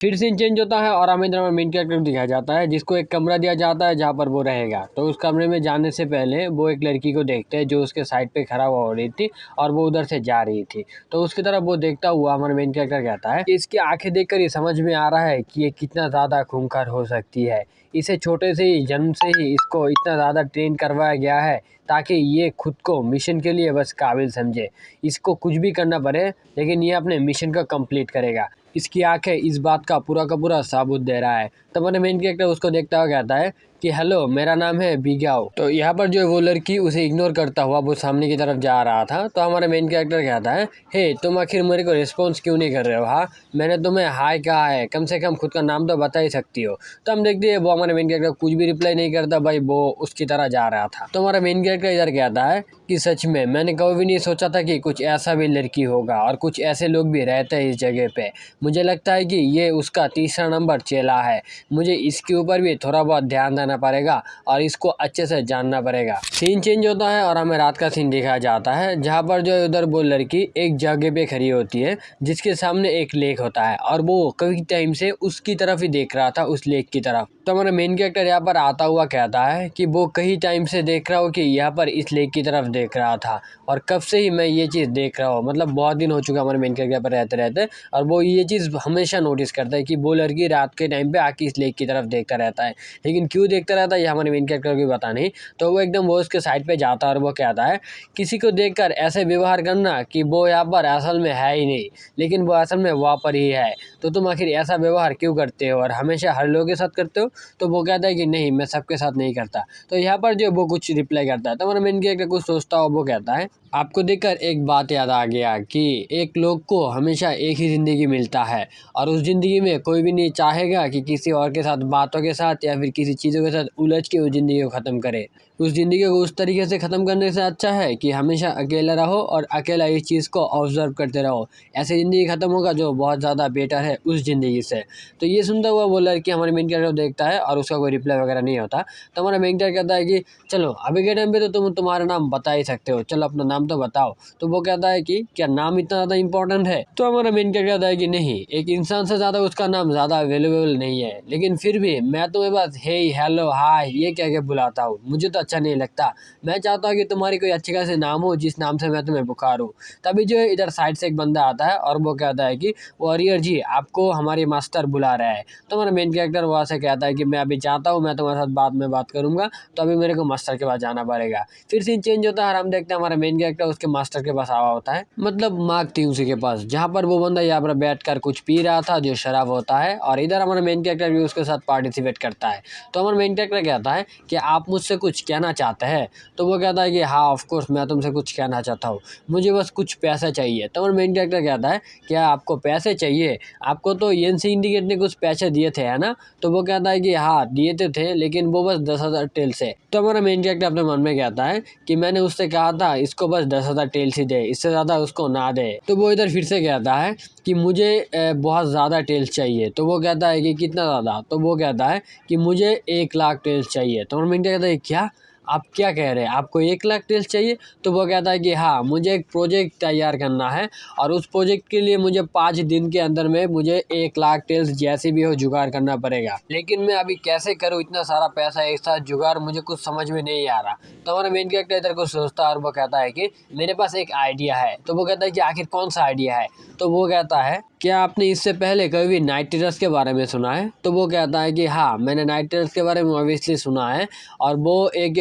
फिर scene change होता है और हमें इधर मेन कैरेक्टर दिखाया जाता है जिसको एक कमरा दिया जाता है जहाँ पर वो रहेगा। तो उस कमरे में जाने से पहले वो एक लड़की को देखते हैं जो उसके साइड पे खड़ा हुआ हो रही थी और वो उधर से जा रही थी। तो उसकी तरफ वो देखता हुआ हमारा मेन कैरेक्टर कहता है कि इसकी आंखें देखकर ये समझ में आ रहा है कि ये कितना ज़्यादा खूंखार हो सकती है। इसे छोटे से ही जन्म से ही इसको इतना ज़्यादा ट्रेन करवाया गया है ताकि ये खुद को मिशन के लिए बस काबिल समझे। इसको कुछ भी करना पड़े लेकिन ये अपने मिशन को कंप्लीट करेगा। इसकी आंखें इस बात का पूरा सबूत दे रहा है। तब हमारे मेन कैरेक्टर उसको देखता हुआ कहता है कि हेलो, मेरा नाम है बिगाओ। तो यहाँ पर जो है वो लड़की उसे इग्नोर करता हुआ वो सामने की तरफ जा रहा था। तो हमारा मेन कैरेक्टर कहता है, हे तुम आखिर मेरे को रिस्पॉन्स क्यों नहीं कर रहे हो? हाँ, मैंने तुम्हें हाय कहा है, कम से कम खुद का नाम तो बता ही सकती हो। तो हम देखते हैं वो हमारे मेन कैरेक्टर कुछ भी रिप्लाई नहीं करता भाई, वो उसकी तरह जा रहा था। तो हमारा मेन कैरेक्टर इधर कहता है कि सच में मैंने कभी भी नहीं सोचा था कि कुछ ऐसा भी लड़की होगा और कुछ ऐसे लोग भी रहते हैं इस जगह पे। मुझे लगता है कि ये उसका तीसरा नंबर चेला है। मुझे इसके ऊपर भी थोड़ा बहुत ध्यान देना पड़ेगा और इसको अच्छे से जानना पड़ेगा। सीन चेंज होता है और हमें रात का सीन दिखाया जाता है जहाँ पर जो उधर वो लड़की एक जगह पे खड़ी होती है जिसके सामने एक लेक होता है और वो कई टाइम से उसकी तरफ ही देख रहा था, उस लेक की तरफ। तो हमारा मेन कैरेक्टर यहाँ पर आता हुआ कहता है कि वो कई टाइम से देख रहा हो कि यहाँ पर इस लेक की तरफ देख रहा था और कब से ही मैं ये चीज़ देख रहा हूँ, मतलब बहुत दिन हो चुका हमारे मेन कैरेक्टर पर रहते रहते। और वो ये चीज़ हमेशा नोटिस करता है कि वो लड़की रात के टाइम पे आके इस लेक की तरफ देखता रहता है, लेकिन क्यों देखता रहता है ये हमारे मेन कैरेक्टर को भी पता नहीं। तो वो एकदम वो उसके साइड पे जाता है और वो कहता है, किसी को देखकर ऐसे व्यवहार करना कि वो यहाँ पर असल में है ही नहीं, लेकिन वो असल में वहाँ पर ही है। तो तुम आखिर ऐसा व्यवहार क्यों करते हो और हमेशा हर लोगों के साथ करते हो? तो वो कहता है कि नहीं, मैं सबके साथ नहीं करता। तो यहाँ पर जो वो कुछ रिप्लाई करता है तो हमारा मेन कैरेक्टर कुछ सोचता हो, वो कहता है, आपको देखकर एक बात याद आ गया कि एक लोग को हमेशा एक ही ज़िंदगी मिलता है और उस ज़िंदगी में कोई भी नहीं चाहेगा कि किसी और के साथ बातों के साथ या फिर किसी चीज़ों के साथ उलझ के उस ज़िंदगी को ख़त्म करे। उस ज़िंदगी को उस तरीके से ख़त्म करने से अच्छा है कि हमेशा अकेला रहो और अकेला इस चीज़ को ऑब्जर्व करते रहो। ऐसे ज़िंदगी ख़त्म होगा जो बहुत ज़्यादा बेटर है उस ज़िंदगी से। तो ये सुनता हुआ वो लड़की हमारे मेन कैरेक्टर को देखता है और उसका कोई रिप्लाई वगैरह नहीं होता। तो हमारा मेन कैरेक्टर कहता है कि चलो अभी के टाइम पे तो तुम तुम्हारा नाम बता ही सकते हो, चलो अपना नाम तो बताओ। तो वो कहता है कि क्या नाम इतना ज़्यादा इंपॉर्टेंट है? तो हमारा मेन कैरेक्टर कहता है कि नहीं, एक इंसान से ज़्यादा उसका नाम ज़्यादा वैल्यूएबल नहीं है, लेकिन फिर भी मैं तुम्हें बस हे, हेलो, हाय ये कह के बुलाता हूँ, मुझे तो अच्छा नहीं लगता। मैं चाहता हूँ कि तुम्हारी कोई अच्छे खासे नाम हो जिस नाम से मैं तुम्हें पुकारूं। तभी जो है इधर साइड से एक बंदा आता है और वो कहता है कि वॉरियर जी, आपको हमारे मास्टर बुला रहा है। तो हमारा मेन कैरेक्टर वहाँ से कहता है कि मैं अभी चाहता हूँ, मैं तुम्हारे साथ बाद में बात करूंगा, तो अभी मेरे को मास्टर के पास जाना पड़ेगा। फिर सीन चेंज होता है और हम देखते हैं हमारा मेन कैरेक्टर उसके मास्टर के पास आवा होता है, मतलब मार्क थी उसी के पास, जहाँ पर वो बंदा यहाँ पर बैठ कर कुछ पी रहा था जो शराब होता है और इधर हमारा मेन कैरेक्टर भी उसके साथ पार्टिसिपेट करता है। तो हमारा मेन कैरेक्टर कहता है कि आप मुझसे कुछ कहना चाहते हैं? तो वो कहता है कि हाँ ऑफ कोर्स मैं तुमसे कुछ कहना चाहता हूँ, मुझे बस कुछ पैसा चाहिए। तो हमारा मेन कैरेक्टर कहता है क्या आपको पैसे चाहिए? आपको तो एनसी इंडिकेट ने कुछ पैसे दिए थे है ना? तो वो कहता है कि हाँ दिए तो थे, लेकिन वो बस 10,000 टेल से। तो हमारा मेन कैरेक्टर अपने मन में कहता है कि मैंने उससे कहा था इसको बस 10,000 टेल्स ही दे, इससे ज़्यादा उसको ना दे। तो वो इधर फिर से कहता है कि मुझे बहुत ज़्यादा टेल्स चाहिए। तो वो कहता है कि कितना ज़्यादा? तो वो कहता है कि मुझे 1,00,000 टेल्स चाहिए। तो हमारा मेन कैरेक्टर कहता है क्या? आप क्या कह रहे हैं, आपको 1,00,000 टेल्स चाहिए? तो वो कहता है कि हाँ मुझे एक प्रोजेक्ट तैयार करना है और उस प्रोजेक्ट के लिए मुझे 5 दिन के अंदर में मुझे 1,00,000 टेल्स जैसे भी हो जुगाड़ करना पड़ेगा, लेकिन मैं अभी कैसे करूँ इतना सारा पैसा एक साथ जुगाड़, मुझे कुछ समझ में नहीं आ रहा। तो हमारा मेन कैरेक्टर इधर को सोचता है और वो कहता है कि मेरे पास एक आइडिया है। तो वो कहता है कि आखिर कौन सा आइडिया है? तो वो कहता है क्या आपने इससे पहले कभी भी नाइट टेरर्स के बारे में सुना है? तो वो कहता है कि हाँ मैंने नाइट टेरर्स के बारे में ऑब्वियसली सुना है और वो एक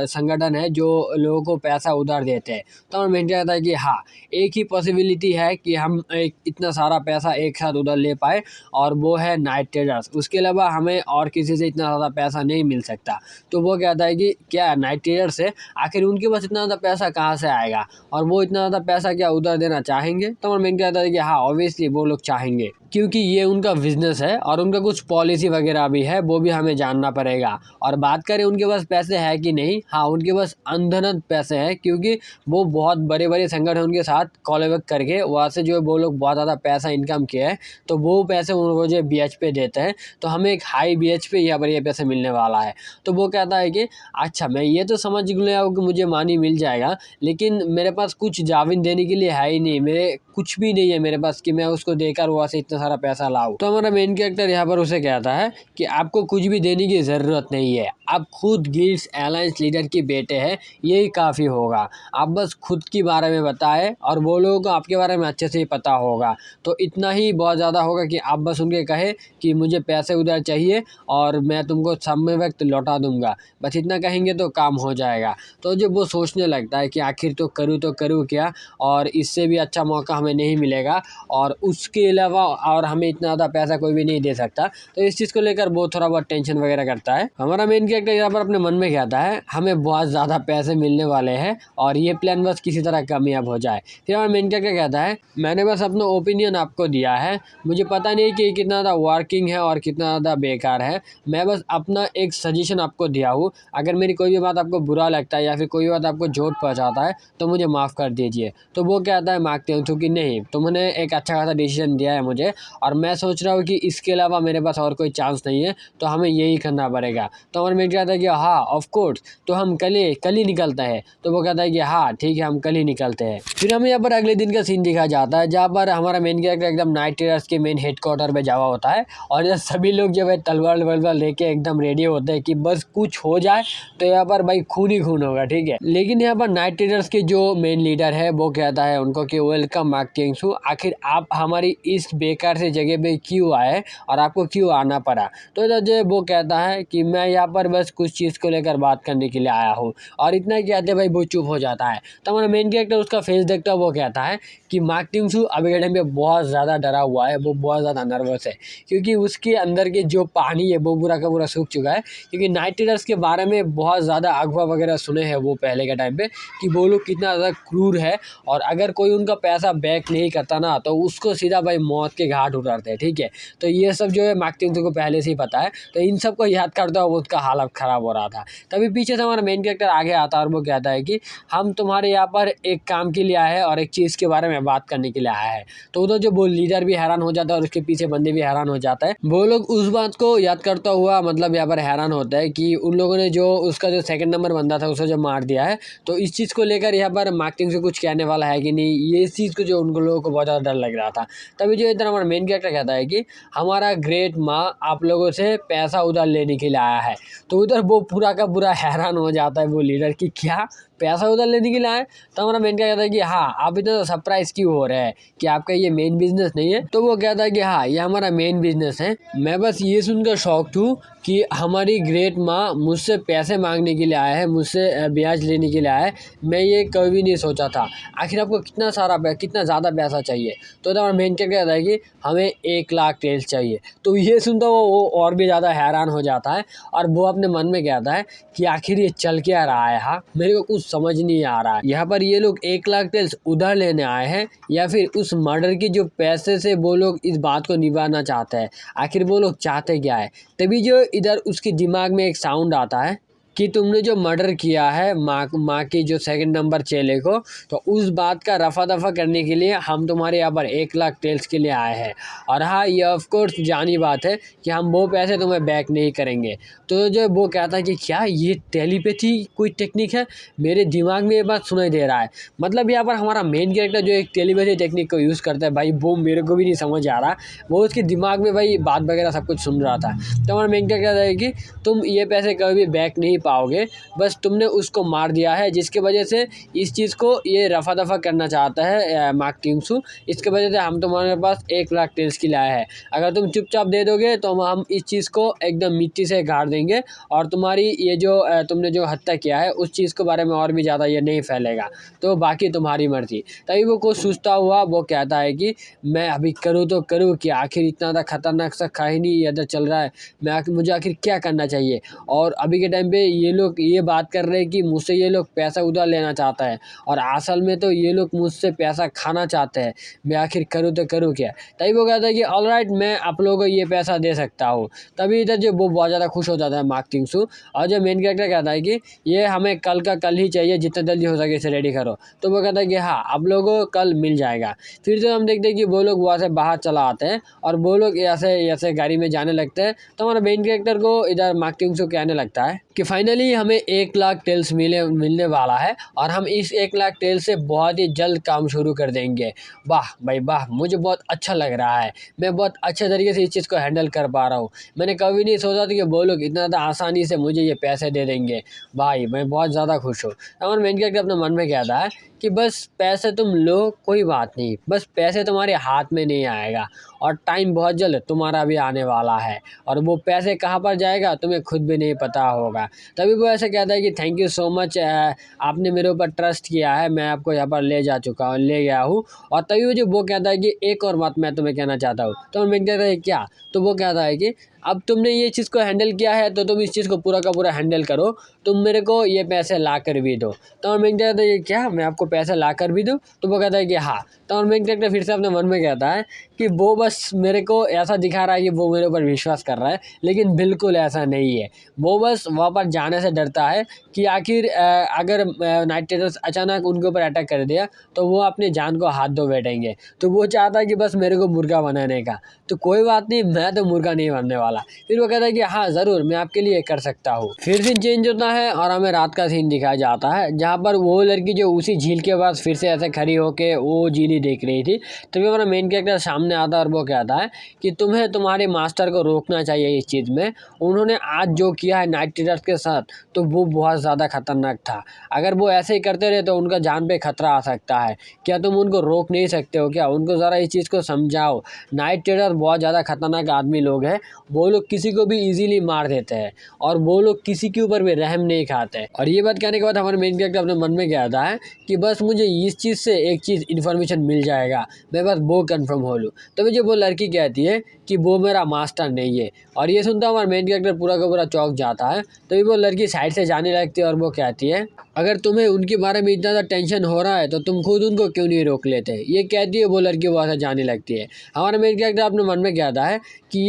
संगठन है जो लोगों को पैसा उधार देते हैं। तो हमारा मेन कहता है कि हाँ एक ही पॉसिबिलिटी है कि हम इतना सारा पैसा एक साथ उधार ले पाए और वो है नाइट टेरर्स, उसके अलावा हमें और किसी से इतना ज़्यादा पैसा नहीं मिल सकता। तो वो कहता है कि क्या नाइट टेरर्स है, आखिर उनके पास इतना ज़्यादा पैसा कहाँ से आएगा और वो इतना ज़्यादा पैसा क्या उधार देना चाहेंगे? तो हमारा मेन कहता है कि हाँ ऑब्वियसली वो लोग चाहेंगे, क्योंकि ये उनका बिजनेस है और उनका कुछ पॉलिसी वगैरह भी है, वो भी हमें जानना पड़ेगा। और बात करें उनके पास पैसे है कि नहीं, हाँ उनके पास अनधनत पैसे हैं, क्योंकि वो बहुत बड़े बड़े संगठन के साथ कॉलेवर्क करके वहाँ से जो है वो लोग बहुत ज़्यादा पैसा इनकम किया है, तो वो पैसे उनको जो BH पे देते हैं, तो हमें एक हाई BH पे यहाँ पर ये पैसे मिलने वाला है। तो वो कहता है कि अच्छा मैं ये तो समझ गया कि मुझे मानी मिल जाएगा, लेकिन मेरे पास कुछ जामीन देने के लिए है ही नहीं, मेरे कुछ भी नहीं है मेरे पास कि मैं उसको देकर वहाँ से इतना सारा पैसा लाऊं। तो हमारा मेन कैरेक्टर यहाँ पर उसे कहता है कि आपको कुछ भी देने की ज़रूरत नहीं है, आप खुद गिल्ड्स एलायंस लीडर के बेटे हैं, यही काफ़ी होगा। आप बस खुद के बारे में बताएं और वो लोगों को आपके बारे में अच्छे से ही पता होगा, तो इतना ही बहुत ज़्यादा होगा कि आप बस उनके कहे कि मुझे पैसे उधार चाहिए और मैं तुमको समय वक्त लौटा दूंगा, बस इतना कहेंगे तो काम हो जाएगा। तो जब वो सोचने लगता है कि आखिर तो करूँ क्या, और इससे भी अच्छा मौका हमें नहीं मिलेगा और उसके अलावा और हमें इतना ज़्यादा पैसा कोई भी नहीं दे सकता, तो इस चीज़ को लेकर वो थोड़ा बहुत टेंशन वगैरह करता है। हमारा मेन कैरेक्टर यहाँ पर अपने मन में कहता है हमें बहुत ज़्यादा पैसे मिलने वाले हैं और ये प्लान बस किसी तरह कामयाब हो जाए। फिर हमारा मेन कैरेक्टर कहता है मैंने बस अपना ओपिनियन आपको दिया है, मुझे पता नहीं कि कितना ज़्यादा वर्किंग है और कितना ज़्यादा बेकार है, मैं बस अपना एक सजेशन आपको दिया हूँ। अगर मेरी कोई भी बात आपको बुरा लगता है या फिर कोई भी बात आपको चोट पहुँचाता है तो मुझे माफ़ कर दीजिए। तो वो कहता है मांगते हूँ कि नहीं, तुमने एक अच्छा खासा डिसीजन दिया है मुझे और मैं सोच रहा हूँ कि इसके अलावा मेरे पास और कोई चांस नहीं है, तो हमें यही करना पड़ेगा। तो हमारे मेन कहता है कि हाँ ऑफ कोर्स, तो हम कल ही निकलते हैं। तो वो कहता है कि हाँ ठीक है, हम कल ही निकलते हैं। फिर हमें यहाँ पर अगले दिन का सीन दिखाया जाता है जहाँ पर हमारा मेन कैरेक्टर एकदम नाइट राइडर्स के मेन हेडक्वार्टर पे जावा होता है और यहाँ सभी लोग जो है तलवार वलवार लेके एकदम रेडी होते हैं कि बस कुछ हो जाए तो यहाँ पर भाई खून ही खून होगा, ठीक है। लेकिन यहाँ पर नाइट राइडर्स के जो मेन लीडर है वो कहता है उनको कि वेलकम मार्क किंग्सू, आखिर आप हमारी इस बेकार से जगह पे क्यों आए और आपको क्यों आना पड़ा। तो जो वो कहता है कि मैं यहाँ पर बस कुछ चीज़ को लेकर बात करने के लिए आया हूँ, और इतना कहते भाई वो चुप हो जाता है। तो हमारा मेन कैरेक्टर उसका फेस देखता है, वो कहता है कि मार्क किंग्सू अभी के टाइम पे बहुत ज़्यादा डरा हुआ है, वो बहुत ज़्यादा नर्वस है क्योंकि उसके अंदर के जो पानी है वो पूरा का पूरा सूख चुका है, क्योंकि नाइट राइडर्स के बारे में बहुत ज़्यादा अगवा वगैरह सुने हैं वो पहले के टाइम पे कि वो लोग कितना ज़्यादा क्रूर है और अगर कोई उनका पैसा बैक नहीं करता ना तो उसको सीधा भाई मौत के घाट उतारते हैं, ठीक है। तो ये सब जो है मार्क किंग्सू को पहले से ही पता है, तो इन सबको याद करता हुआ उसका हालत ख़राब हो रहा था। तभी पीछे से हमारा मेन कैरेक्टर आगे आता है और वो कहता है कि हम तुम्हारे यहाँ पर एक काम के लिए आए हैं और एक चीज़ के बारे में बात करने के लिए आया है। तो उधर जो वो लीडर भी हैरान हो जाता है और उसके पीछे बंदे भी हैरान हो जाता है। वो लोग उस बात को याद करता हुआ मतलब यहाँ पर हैरान होता है कि उन लोगों ने जो उसका जो सेकंड नंबर बंदा था उसे जो मार दिया है, तो इस चीज़ को लेकर यहाँ पर मार्क किंग्सू से कुछ कहने वाला है कि नहीं, ये इस चीज़ को जो उन लोगों को बहुत ज़्यादा डर लग रहा था। तभी जो इधर हमारा मेन कैरेक्टर कहता है कि हमारा ग्रेट माँ आप लोगों से पैसा उधार लेने के लिए आया है। तो उधर वो पूरा का पूरा हैरान हो जाता है वो लीडर कि क्या पैसा उधार लेने के लिए आए। तो हमारा मेन क्या कहता है कि हाँ आप इतना सरप्राइज क्यों हो रहे हैं कि आपका ये मेन बिजनेस नहीं है। तो वो कहता है कि हाँ ये हमारा मेन बिजनेस है, मैं बस ये सुनकर शॉक्ड हूँ कि हमारी ग्रेट माँ मुझसे पैसे मांगने के लिए आया है, मुझसे ब्याज लेने के लिए आया है, मैं ये कभी नहीं सोचा था। आखिर आपको कितना ज़्यादा पैसा चाहिए। तो हमारा मेन क्या कहता है कि हमें 1 लाख टेल्स चाहिए। तो ये सुनता वो और भी ज़्यादा हैरान हो जाता है और वो अपने मन में कहता है कि आखिर ये चल क्या रहा है, हाँ मेरे को कुछ समझ नहीं आ रहा है। यहाँ पर ये लोग 1 लाख टेल्स उधार लेने आए हैं या फिर उस मर्डर की जो पैसे से वो लोग इस बात को निभाना चाहते हैं, आखिर वो लोग चाहते क्या है। तभी जो इधर उसके दिमाग में एक साउंड आता है कि तुमने जो मर्डर किया है माँ की जो सेकंड नंबर चेले को, तो उस बात का रफा दफा करने के लिए हम तुम्हारे यहाँ पर 1 लाख टेल्स के लिए आए हैं। और हाँ ये ऑफ कोर्स जानी बात है कि हम वो पैसे तुम्हें बैक नहीं करेंगे। तो जो वो कहता है कि क्या ये टेलीपैथी कोई टेक्निक है, मेरे दिमाग में ये बात सुनाई दे रहा है। मतलब यहाँ पर हमारा मेन कैरेक्टर जो एक टेलीपैथी टेक्निक को यूज़ करता है भाई, वो मेरे को भी नहीं समझ आ रहा, वो उसके दिमाग में भाई बात वगैरह सब कुछ सुन रहा था। तो हमारा मेन कैरेक्टर कहता है कि तुम ये पैसे कभी बैक नहीं पाओगे, बस तुमने उसको मार दिया है जिसके वजह से इस चीज़ को ये रफा दफा करना चाहता है मार्क किंग्सू, इसके वजह से हम तुम्हारे पास 1 लाख टेल्स के लिए आए हैं। अगर तुम चुपचाप दे दोगे तो हम इस चीज़ को एकदम मिट्टी से गाड़ देंगे और तुम्हारी ये जो तुमने जो हत्या किया है उस चीज़ के बारे में और भी ज़्यादा ये नहीं फैलेगा, तो बाकी तुम्हारी मर्जी। तभी वो कुछ सोचता हुआ वो कहता है कि मैं अभी करूँ तो करूँ कि आखिर इतना ज़्यादा खतरनाक सा कहानी इधर चल रहा है, मुझे आखिर क्या करना चाहिए। और अभी के टाइम पे ये लोग ये बात कर रहे हैं कि मुझसे ये लोग पैसा उधार लेना चाहता है और असल में तो ये लोग मुझसे पैसा खाना चाहते हैं, मैं आखिर करूँ तो करूँ क्या। तभी वो कहता है कि ऑलराइट मैं आप लोगों को ये पैसा दे सकता हूँ। तभी इधर जो वो बहुत ज़्यादा खुश हो जाता है मार्क किंग्सू, और जो मेन कैरेक्टर कहता है कि ये हमें कल का कल ही चाहिए, जितना जल्दी हो सके इसे रेडी करो। तो वो कहता है कि हाँ आप लोगों को कल मिल जाएगा। फिर जो हम देखते हैं कि वो लोग वहाँ से बाहर चला आते हैं और वो लोग ऐसे गाड़ी में जाने लगते हैं। तो हमारा मेन कैरेक्टर को इधर मार्क किंग्सू कहने लगता है कि फाइनली हमें 1 लाख टेल्स मिलने वाला है और हम इस 1 लाख टेल से बहुत ही जल्द काम शुरू कर देंगे। वाह भाई वाह, मुझे बहुत अच्छा लग रहा है। मैं बहुत अच्छे तरीके से इस चीज़ को हैंडल कर पा रहा हूँ। मैंने कभी नहीं सोचा था कि वो लोग इतना ज़्यादा आसानी से मुझे ये पैसे दे देंगे। भाई मैं बहुत ज़्यादा खुश हूँ। और मेन कैरेक्टर अपने मन में कहता है कि बस पैसे तुम लो, कोई बात नहीं, बस पैसे तुम्हारे हाथ में नहीं आएगा और टाइम बहुत जल्द तुम्हारा भी आने वाला है और वो पैसे कहाँ पर जाएगा तुम्हें खुद भी नहीं पता होगा। तभी वो ऐसे कहता है कि थैंक यू सो मच, आपने मेरे ऊपर ट्रस्ट किया है, मैं आपको यहाँ पर ले गया हूँ। और तभी मुझे वो कहता है कि एक और बात मैं तुम्हें कहना चाहता हूँ। तो मैं कहता है क्या? तो वो कहता है कि अब तुमने ये चीज़ को हैंडल किया है तो तुम इस चीज़ को पूरा का पूरा हैंडल करो, तुम मेरे को ये पैसे ला कर भी दो। तो मैं कहता है क्या मैं आपको पैसे ला कर भी दूँ? तो वो कहता है कि हाँ। तो मैं कहता फिर से अपने मन में कहता है कि वो बस मेरे को ऐसा दिखा रहा है कि वो मेरे ऊपर विश्वास कर रहा है, लेकिन बिल्कुल ऐसा नहीं है। वो बस वहाँ पर जाने से डरता है कि आखिर अगर नाइट राइडर्स अचानक उनके ऊपर अटैक कर दिया तो वो अपनी जान को हाथ धो बैठेंगे। तो वो चाहता है कि बस मेरे को मुर्गा बनाने का। तो कोई बात नहीं, मैं तो मुर्गा नहीं बनने वाला। फिर वो कहता है कि हाँ ज़रूर, मैं आपके लिए कर सकता हूँ। फिर सीन चेंज होता है और हमें रात का सीन दिखाया जाता है, जहाँ पर वो लड़की जो उसी झील के पास फिर से ऐसे खड़ी होके वो झील ही देख रही थी। तभी हमारा मेन कैरेक्टर सामने आता है और वो कहता है कि तुम्हें तुम्हारे मास्टर को रोकना चाहिए इस चीज़ में। उन्होंने आज जो किया है नाइट राइडर्स के साथ तो वो बहुत ज़्यादा खतरनाक था। अगर वो ऐसे ही करते रहे तो उनका जान पे खतरा आ सकता है। क्या तुम उनको रोक नहीं सकते हो क्या? उनको ज़रा इस चीज़ को समझाओ। नाइट राइडर बहुत ज़्यादा खतरनाक आदमी लोग हैं। वो लोग किसी को भी ईजिली मार देते हैं और वो लोग किसी के ऊपर भी रहम नहीं खाते। और ये बात कहने के बाद हमारे मेन कैरेक्टर अपने मन में कहता है कि बस मुझे इस चीज़ से एक चीज़ इन्फॉर्मेशन मिल जाएगा, मैं बस वो कंफर्म हो लूँ। तो मुझे वो लड़की कहती है कि वो मेरा मास्टर नहीं है। और ये सुनता हमारा मेन कैरेक्टर पूरा का पूरा चौंक जाता है। तभी वो लड़की साइड से जाने लगती है और वो कहती है अगर तुम्हें उनके बारे में इतना ज़्यादा टेंशन हो रहा है तो तुम खुद उनको क्यों नहीं रोक लेते। ये कहती है वो लड़की वहाँ से जाने लगती है। हमारा मेन कैरेक्टर अपने मन में कहता है कि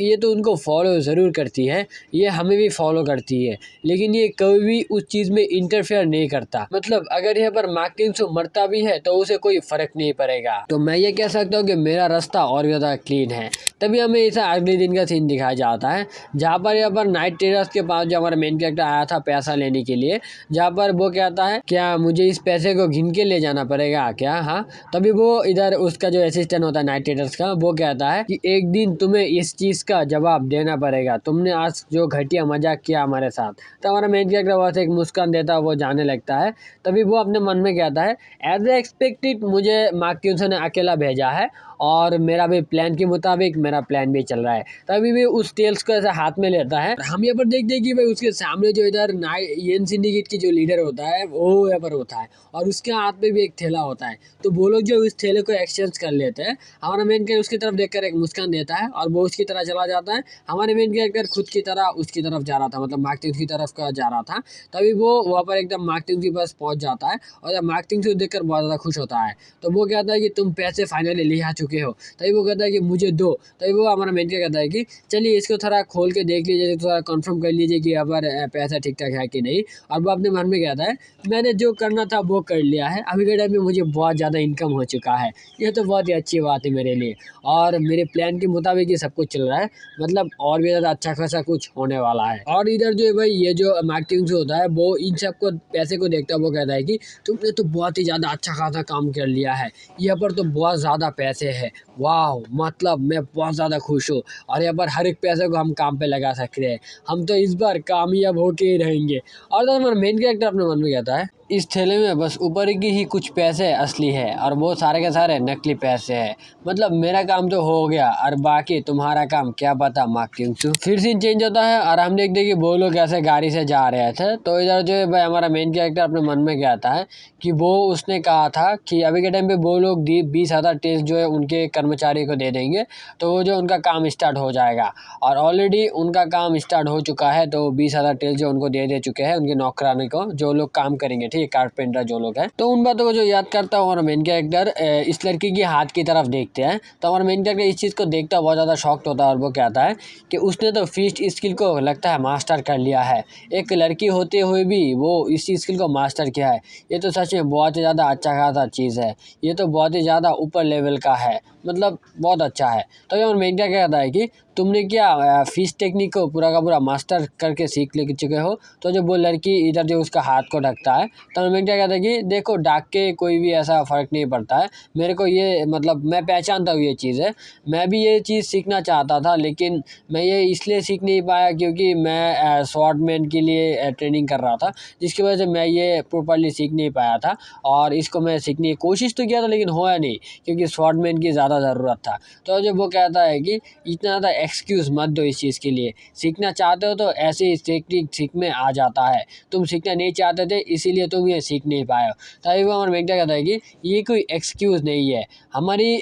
ये तो उनको फॉलो ज़रूर करती है, ये हमें भी फॉलो करती है, लेकिन ये कभी भी उस चीज़ में इंटरफेयर नहीं करता। मतलब अगर यहाँ पर मार्किंग्स मरता भी है तो उसे कोई फ़र्क नहीं पड़ेगा। तो मैं ये कह सकता हूँ कि मेरा रास्ता और ज़्यादा क्लीन है। तभी हमें इसे अगले दिन का सीन दिखाया जाता है, जहाँ पर यहाँ पर नाइट राइडर्स के पास जो हमारा मेन कैरेक्टर आया था पैसा लेने के लिए, जहाँ पर वो कहता है क्या मुझे इस पैसे को गिन के ले जाना पड़ेगा क्या? हाँ। तभी वो इधर उसका जो असिस्टेंट होता है नाइट राइडर्स का, वो कहता है कि एक दिन तुम्हें इस चीज़ का जवाब देना पड़ेगा, तुमने आज जो घटिया मजाक किया हमारे साथ। तो हमारा मेन कैरेक्टर वहाँ से एक मुस्कान देता है, वो जाने लगता है। तभी वो अपने मन में कहता है एज एक्सपेक्टेड मुझे मार्क क्यून्सन ने अकेला भेजा है और मेरा भी प्लान के मुताबिक मेरा प्लान भी चल रहा है। तभी भी उस टेल्स को ऐसे हाथ में लेता है। हम यहाँ पर देखते हैं कि भाई उसके सामने जो इधर येन सिंडिकेट की जो लीडर होता है वो यहाँ पर होता है और उसके हाथ में भी एक थैला होता है। तो वो लोग जो इस थैले को एक्सचेंज कर लेते हैं। हमारा मेन कैरेक्टर उसकी तरफ देखकर एक मुस्कान देता है और वो उसकी तरह चला जाता है। हमारे मेन कैरेक्टर खुद की तरह उसकी तरफ जा रहा था, मतलब मार्क ट्वेन की तरफ का जा रहा था। तभी वो वहाँ पर एकदम मार्क ट्वेन के पास पहुँच जाता है और जब मार्क ट्वेन को देखकर बहुत ज़्यादा खुश होता है। तो वो कहता है कि तुम पैसे फाइनली ले आ चुके हो। तभी वो कहता है कि मुझे दो। तभी वो हमारा मेन क्या कहता है कि चलिए इसको थोड़ा खोल के देख लीजिए, थोड़ा कंफर्म कर लीजिए कि यहाँ पर पैसा ठीक ठाक है कि नहीं। और वो अपने मन में कहता है मैंने जो करना था वो कर लिया है, अभी के टाइम में मुझे बहुत ज़्यादा इनकम हो चुका है, ये तो बहुत ही अच्छी बात है मेरे लिए और मेरे प्लान के मुताबिक ये सब कुछ चल रहा है, मतलब और भी ज़्यादा अच्छा खासा कुछ होने वाला है। और इधर जो है भाई ये जो मार्केटिंग से होता है वो इन सब को पैसे को देखता है, वो कहता है कि तुमने तो बहुत ही ज़्यादा अच्छा खासा काम कर लिया है, यहाँ पर तो बहुत ज़्यादा पैसे है, वाह मतलब मैं बहुत ज़्यादा खुश हूँ और यहाँ पर हर एक पैसे को हम काम पे लगा सकते हैं, हम तो इस बार कामयाब होके ही रहेंगे। और तो हमारा मेन कैरेक्टर अपने मन में कहता है इस थैले में बस ऊपर की ही कुछ पैसे असली है और वो सारे के सारे नकली पैसे हैं, मतलब मेरा काम तो हो गया और बाकी तुम्हारा काम क्या पता मार्किंग। फिर सीन चेंज होता है और हम देखते हैं कि वो लोग ऐसे गाड़ी से जा रहे थे। तो इधर जो है भाई हमारा मेन कैरेक्टर अपने मन में कहता है कि वो उसने कहा था कि अभी के टाइम पे वो लोग 20,000 टेस्ट जो है उनके कर्मचारी को दे देंगे तो वो जो उनका काम स्टार्ट हो जाएगा और ऑलरेडी उनका काम स्टार्ट हो चुका है। तो 20,000 टेस्ट जो उनको दे चुके हैं उनके नौकरानी को, जो लोग काम करेंगे, ठीक है, कारपेंटर जो लोग हैं। तो उन बातों को जो याद करता है हमारा मेन कैरेक्टर इस लड़की की हाथ की तरफ देखते हैं। तो हमारा मेन कैरेक्टर इस चीज़ को देखता है, बहुत ज़्यादा शॉक्ड होता है और वो कहता है कि उसने तो फीस्ट स्किल को लगता है मास्टर कर लिया है, एक लड़की होते हुए भी वो इस स्किल को मास्टर किया है, ये तो सच में बहुत ही ज़्यादा अच्छा खासा चीज़ है, ये तो बहुत ही ज़्यादा ऊपर लेवल का है, मतलब बहुत अच्छा है। तो ये मेन क्या कहता है कि तुमने क्या फिश टेक्निक को पूरा का पूरा मास्टर करके सीख ले चुके हो। तो जब वो लड़की इधर जो उसका हाथ को ढकता है तो मैं क्या कहता है कि देखो ढक के कोई भी ऐसा फ़र्क नहीं पड़ता है। मेरे को ये मतलब मैं पहचानता हूँ ये चीज़ है। मैं भी ये चीज़ सीखना चाहता था लेकिन मैं ये इसलिए सीख नहीं पाया क्योंकि मैं स्वॉर्डमैन के लिए ट्रेनिंग कर रहा था, जिसकी वजह से मैं ये प्रॉपर्ली सीख नहीं पाया था। और इसको मैं सीखने की कोशिश तो किया था लेकिन हुआ नहीं क्योंकि स्वॉर्डमैन की ज़्यादा ज़रूरत था। तो जब वो कहता है कि इतना ज़्यादा एक्सक्यूज़ मत दो इस चीज़ के लिए, सीखना चाहते हो तो ऐसे ही सीख में आ जाता है। तुम सीखना नहीं चाहते थे इसीलिए तुम ये सीख नहीं पाए हो। तभी वो हमारा क्या कहता है कि ये कोई एक्सक्यूज़ नहीं है। हमारी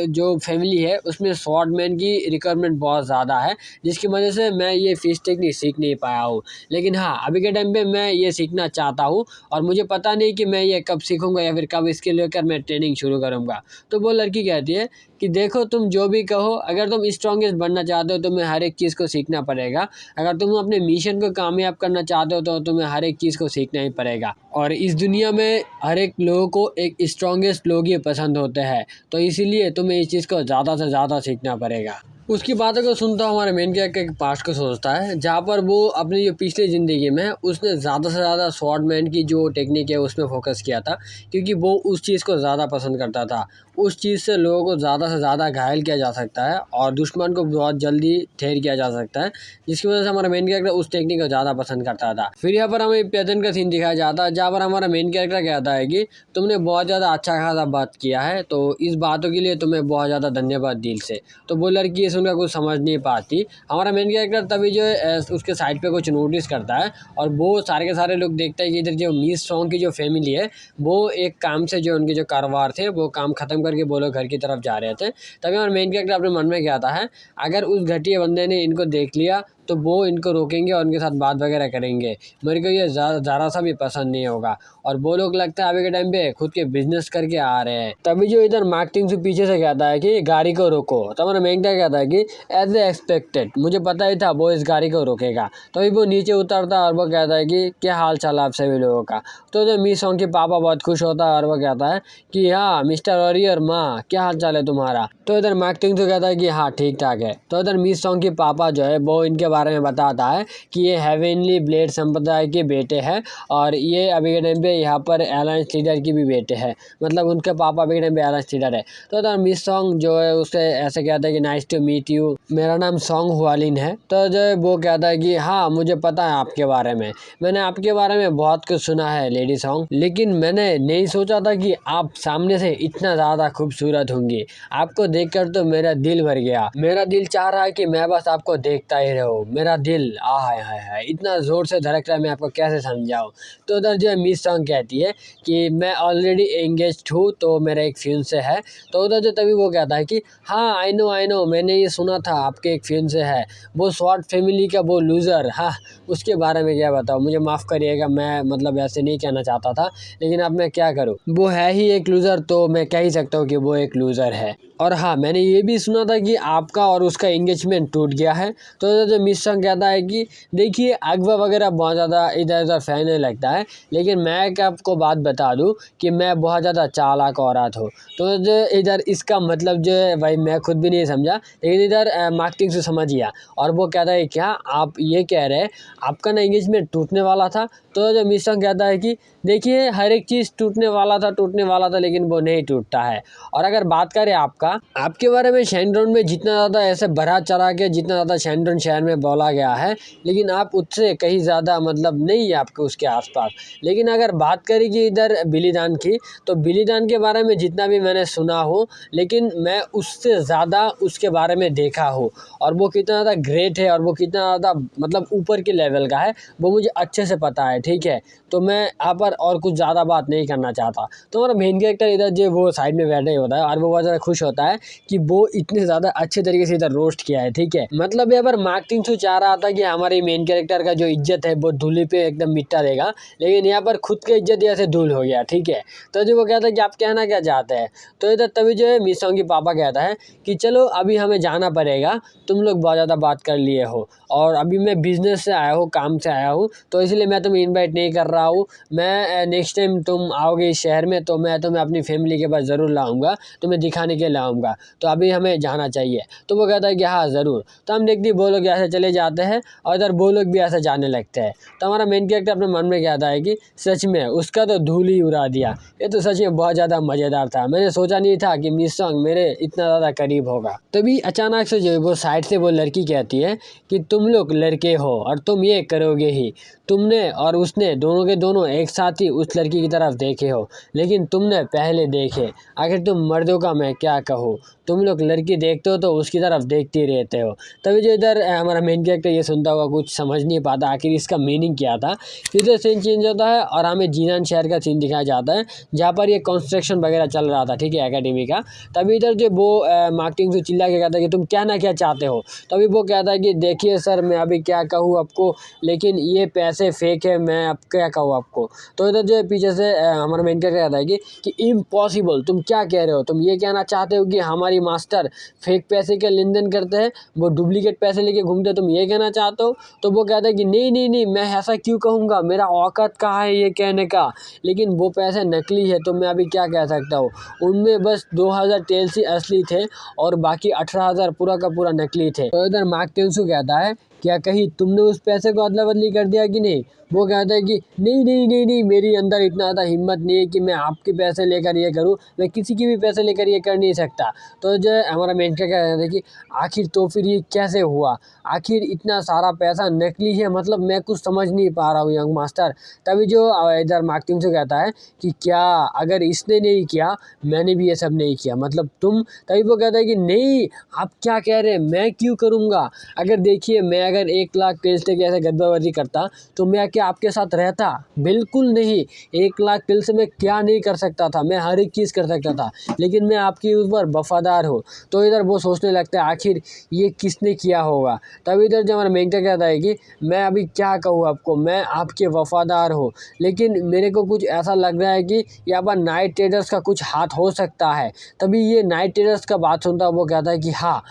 जो फैमिली है उसमें स्वॉर्डमैन की रिक्वायरमेंट बहुत ज़्यादा है, जिसकी वजह से मैं ये फिश टेक्निक सीख नहीं पाया हूँ। लेकिन हाँ, अभी के टाइम पे मैं ये सीखना चाहता हूँ और मुझे पता नहीं कि मैं ये कब सीखूँगा या फिर कब इसके लेकर मैं ट्रेनिंग शुरू करूँगा। तो वो लड़की कहती है कि देखो तुम जो भी कहो, अगर तुम स्ट्रॉन्गेस्ट बनना चाहते हो तो तुम्हें हर एक चीज़ को सीखना पड़ेगा। अगर तुम अपने मिशन को कामयाब करना चाहते हो तो तुम्हें हर एक चीज़ को सीखना ही पड़ेगा। और इस दुनिया में हर एक लोगों को एक स्ट्रॉन्गेस्ट लोग ही पसंद होते हैं, तो इसीलिए तुम्हें इस चीज़ को ज़्यादा से ज़्यादा सीखना पड़ेगा। उसकी बातों को सुनता हूँ हमारे मेन कैरेक्टर के पास्ट को सोचता है, जहाँ पर वो अपनी जो पिछली ज़िंदगी में उसने ज़्यादा से ज़्यादा स्वॉर्डमैन की जो टेक्निक है उसमें फोकस किया था, क्योंकि वो उस चीज़ को ज़्यादा पसंद करता था। उस चीज़ से लोगों को ज़्यादा से ज़्यादा घायल किया जा सकता है और दुश्मन को बहुत जल्दी ठेर किया जा सकता है, जिसकी वजह से हमारा मेन कैरेक्टर उस टेक्निक को ज़्यादा पसंद करता था। फिर यहाँ पर हमें प्रेजेंट का सीन दिखाया जाता है, जहाँ पर हमारा मेन कैरेक्टर कहता है कि तुमने बहुत ज़्यादा अच्छा खासा बात किया है, तो इस बातों के लिए तुम्हें बहुत ज़्यादा धन्यवाद दिल से। तो वो लड़की ये सुनकर कुछ समझ नहीं पाती। हमारा मेन कैरेक्टर तभी जो है उसके साइड पे कुछ नोटिस करता है और वो सारे के सारे लोग देखते हैं कि इधर जो मिस सॉन्ग की जो फैमिली है वो एक काम से जो उनके जो कारोबार थे वो काम खत्म करके वो लोग घर की तरफ जा रहे थे। तभी हमारा मेन कैरेक्टर अपने मन में क्या आता है, अगर उस घटिया बंदे ने इनको देख लिया तो वो इनको रोकेंगे और उनके साथ बात वगैरह करेंगे। मेरे को ये ज़रा सा भी पसंद नहीं होगा। और वो लोग लगता है अभी के टाइम पे खुद के बिजनेस करके आ रहे हैं। तभी जो इधर मार्केटिंग से पीछे से कहता है कि गाड़ी को रोको, तो हमारा मेन क्या कहता है कि एज ए एक्सपेक्टेड, मुझे पता ही था वो इस गाड़ी को रोकेगा। तभी वो नीचे उतरता और वो कहता है कि क्या हाल चाल आप सभी लोगों का। तो जो मिस सॉन्ग के पापा बहुत खुश होता है और वो कहता है कि हाँ मिस्टर वॉरियर माँ, क्या हाल चाल है तुम्हारा। तो इधर मार्केटिंग तो कहता है कि हाँ ठीक ठाक है। तो इधर मिस सॉन्ग के पापा जो है वो इनके बारे में बताता है कि ये हेवनली ब्लेड संप्रदाय के बेटे हैं और ये अभी के टाइम पे यहाँ पर अलायंस लीडर की भी बेटे हैं, मतलब उनके पापा अभी के टाइम पे अलायंस लीडर है। तो इधर मिस सॉन्ग जो है उससे ऐसे कहता है कि नाइस टू मीट यू, मेरा नाम सॉन्ग हुआलिन है। तो जो वो कहता है कि हाँ मुझे पता है आपके बारे में, मैंने आपके बारे में बहुत कुछ सुना है लेडी सॉन्ग, लेकिन मैंने नहीं सोचा था कि आप सामने से इतना ज़्यादा खूबसूरत होंगी। आपको देखकर तो मेरा दिल भर गया, मेरा दिल चाह रहा है कि मैं बस आपको देखता ही रहूं। मेरा दिल हाय हाय हाय इतना ज़ोर से धड़क रहा है, मैं आपको कैसे समझाऊं। तो उधर जो है मिस सॉन्ग कहती है कि मैं ऑलरेडी एंगेज्ड हूँ, तो मेरा एक फियांसे है। तो उधर जो तभी वो कहता है कि हाँ आई नो मैंने ये सुना था आपके एक फियांसे है, वो स्वॉर्ड फैमिली का वो लूज़र। हाँ उसके बारे में क्या बताऊँ, मुझे माफ़ करिएगा, मैं मतलब ऐसे नहीं कहना चाहता था, लेकिन अब मैं क्या करूँ, वो है ही एक लूज़र, तो मैं कह ही सकता हूँ कि वो एक लूज़र है। और हाँ मैंने ये भी सुना था कि आपका और उसका एंगेजमेंट टूट गया है। तो जो मिस सॉन्ग कहता है कि देखिए अगवा वगैरह बहुत ज़्यादा इधर उधर फैलने लगता है, लेकिन मैं क्या आपको बात बता दूं कि मैं बहुत ज़्यादा चालाक औरत हूँ। तो जो इधर इसका मतलब जो है भाई मैं खुद भी नहीं समझा, लेकिन इधर मार्केटिंग से समझ गया। और वो कहता है क्या आप ये कह रहे हैं आपका ना एंगेजमेंट टूटने वाला था। तो जो मिस सॉन्ग कहता है कि देखिए हर एक चीज़ टूटने वाला था लेकिन वो नहीं टूटता है। और अगर बात करें आपके बारे में शैनडॉन में जितना ज़्यादा ऐसे भरा चढ़ा के जितना ज़्यादा शैनडॉन शहर में बोला गया है, लेकिन आप उससे कहीं ज़्यादा मतलब नहीं है आपके उसके आसपास। लेकिन अगर बात करें कि इधर बिलीदान की, तो बिलीदान के बारे में जितना भी मैंने सुना हो, लेकिन मैं उससे ज़्यादा उसके बारे में देखा हो और वो कितना ज़्यादा ग्रेट है और वो कितना ज़्यादा मतलब ऊपर के लेवल का है वो मुझे अच्छे से पता है। ठीक है, तो मैं यहाँ पर और कुछ ज़्यादा बात नहीं करना चाहता। तो हमारा मेन कैरेक्टर इधर जो वो साइड में बैठे होता है और वो बहुत ज़्यादा खुश होता है कि वो इतने ज़्यादा अच्छे तरीके से इधर रोस्ट किया है। ठीक है, मतलब यहाँ पर मार्केटिंग से चाह रहा था कि हमारे मेन कैरेक्टर का जो इज्जत है वो धूली पे एकदम मिटा देगा, लेकिन यहाँ पर खुद की इज्जत ऐसे धूल हो गया। ठीक है, तो जो वो कहता है कि आप कहना क्या चाहते हैं। तो इधर तभी जो है मिस सॉन्ग की पापा कहता है कि चलो अभी हमें जाना पड़ेगा, तुम लोग बहुत ज़्यादा बात कर लिए हो और अभी मैं बिजनेस से आया हूँ, काम से आया हूँ, तो इसलिए मैं तुम्हें इनवाइट नहीं कर रहा हूँ, मैं नेक्स्ट टाइम तुम आओगे इस शहर में तो मैं तुम्हें अपनी फैमिली के पास ज़रूर लाऊंगा, तुम्हें दिखाने के लिए लाऊंगा, तो अभी हमें जाना चाहिए। तो वो कहता है कि हाँ ज़रूर। तो हम देखते वो लोग ऐसे चले जाते हैं और इधर वो लोग भी ऐसे जाने लगते हैं। तो हमारा मेन कैरेक्टर अपने मन में कहता है कि सच में उसका तो धूल ही उड़ा दिया, ये तो सच में बहुत ज़्यादा मज़ेदार था, मैंने सोचा नहीं था कि मिस सॉन्ग मेरे इतना ज़्यादा करीब होगा। तभी अचानक से जो वो साइड से वो लड़की कहती है कि तुम लोग लड़के हो और तुम ये करोगे ही, तुमने और उसने दोनों के दोनों एक साथ ही उस लड़की की तरफ देखे हो, लेकिन तुमने पहले देखे, आखिर तुम मर्दों का मैं क्या कहूँ, तुम लोग लड़की देखते हो तो उसकी तरफ देखते ही रहते हो। तभी जो इधर हमारा मेन कैरेक्टर ये सुनता हुआ कुछ समझ नहीं पाता आखिर इसका मीनिंग क्या था। फिर इधर सीन चेंज होता है और हमें जीनान शहर का सीन दिखाया जाता है जहाँ पर ये कंस्ट्रक्शन वगैरह चल रहा था, ठीक है, एकेडमी का। तभी इधर जो वो मार्केटिंग से चिल्ला के कहता है कि तुम क्या ना क्या चाहते हो। तभी वो कहता है कि देखिए सर मैं अभी क्या कहूँ आपको, लेकिन ये पैसे फेक है, मैं अब क्या कहूँ आपको। तो इधर जो पीछे से हमारा मेन कैरेक्टर कहता है कि इम्पॉसिबल, तुम क्या कह रहे हो, तुम ये कहना चाहते हो कि हमारी मास्टर फेक पैसे के लेन देन करते हैं, वो डुप्लीकेट पैसे लेके घूमते हैं, तुम ये कहना चाहते हो। तो वो कहता है कि नहीं नहीं नहीं, मैं ऐसा क्यों कहूँगा, मेरा औकात कहाँ है ये कहने का, लेकिन वो पैसे नकली है तो मैं अभी क्या कह सकता हूँ। उनमें बस 2000 टेल्स ही असली थे और बाकी 18,000 पूरा का पूरा नकली थे। तो इधर मार्क टेल्सू कहता है क्या कहीं तुमने उस पैसे को अदला बदली कर दिया कि नहीं। वो कहता है कि नहीं नहीं नहीं नहीं, मेरी अंदर इतना ज़्यादा हिम्मत नहीं है कि मैं आपके पैसे लेकर ये करूं, मैं किसी की भी पैसे लेकर ये कर नहीं सकता। तो जो हमारा मेन कैरेक्टर कहता है कि आखिर तो फिर ये कैसे हुआ, आखिर इतना सारा पैसा नकली है, मतलब मैं कुछ समझ नहीं पा रहा हूँ यंग मास्टर। तभी जो इधर मार्केटिंग से कहता है कि क्या अगर इसने नहीं किया मैंने भी ये सब नहीं किया, मतलब तुम। तभी वो कहता है कि नहीं आप क्या कह रहे हैं, मैं क्यों करूँगा, अगर देखिए मैं अगर 1 लाख टेल्स के ऐसे गद्दाबाजी करता तो मैं क्या आपके साथ रहता, बिल्कुल नहीं। 1 लाख टेल्स से मैं क्या नहीं कर सकता था, मैं हर एक चीज़ कर सकता था, लेकिन मैं आपकी उस पर वफादार हूँ। तो इधर वो सोचने लगता है आखिर ये किसने किया होगा। तब इधर जब हमारा मेन कैरेक्टर कहता है कि मैं अभी क्या कहूँ आपको, मैं आपके वफादार हूँ, लेकिन मेरे को कुछ ऐसा लग रहा है कि यहाँ पर नाइट ट्रेडर्स का कुछ हाथ हो सकता है। तभी ये नाइट ट्रेडर्स का बात सुनता है, वो कहता है कि हाँ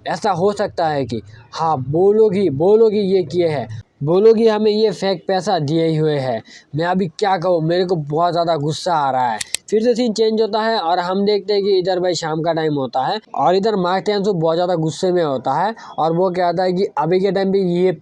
ऐसा हो सकता है कि हाँ वो लोग ही ये किए हैं, वो लोग ही हमें ये फेक पैसा दिए ही हुए हैं। मैं अभी क्या कहूँ, मेरे को बहुत ज़्यादा गुस्सा आ रहा है। फिर से सीन चेंज होता है और हम देखते हैं कि इधर भाई शाम का टाइम होता है और इधर मार्क टेंसो बहुत ज़्यादा गुस्से में होता है और वो कहता है कि अभी के टाइम पे ये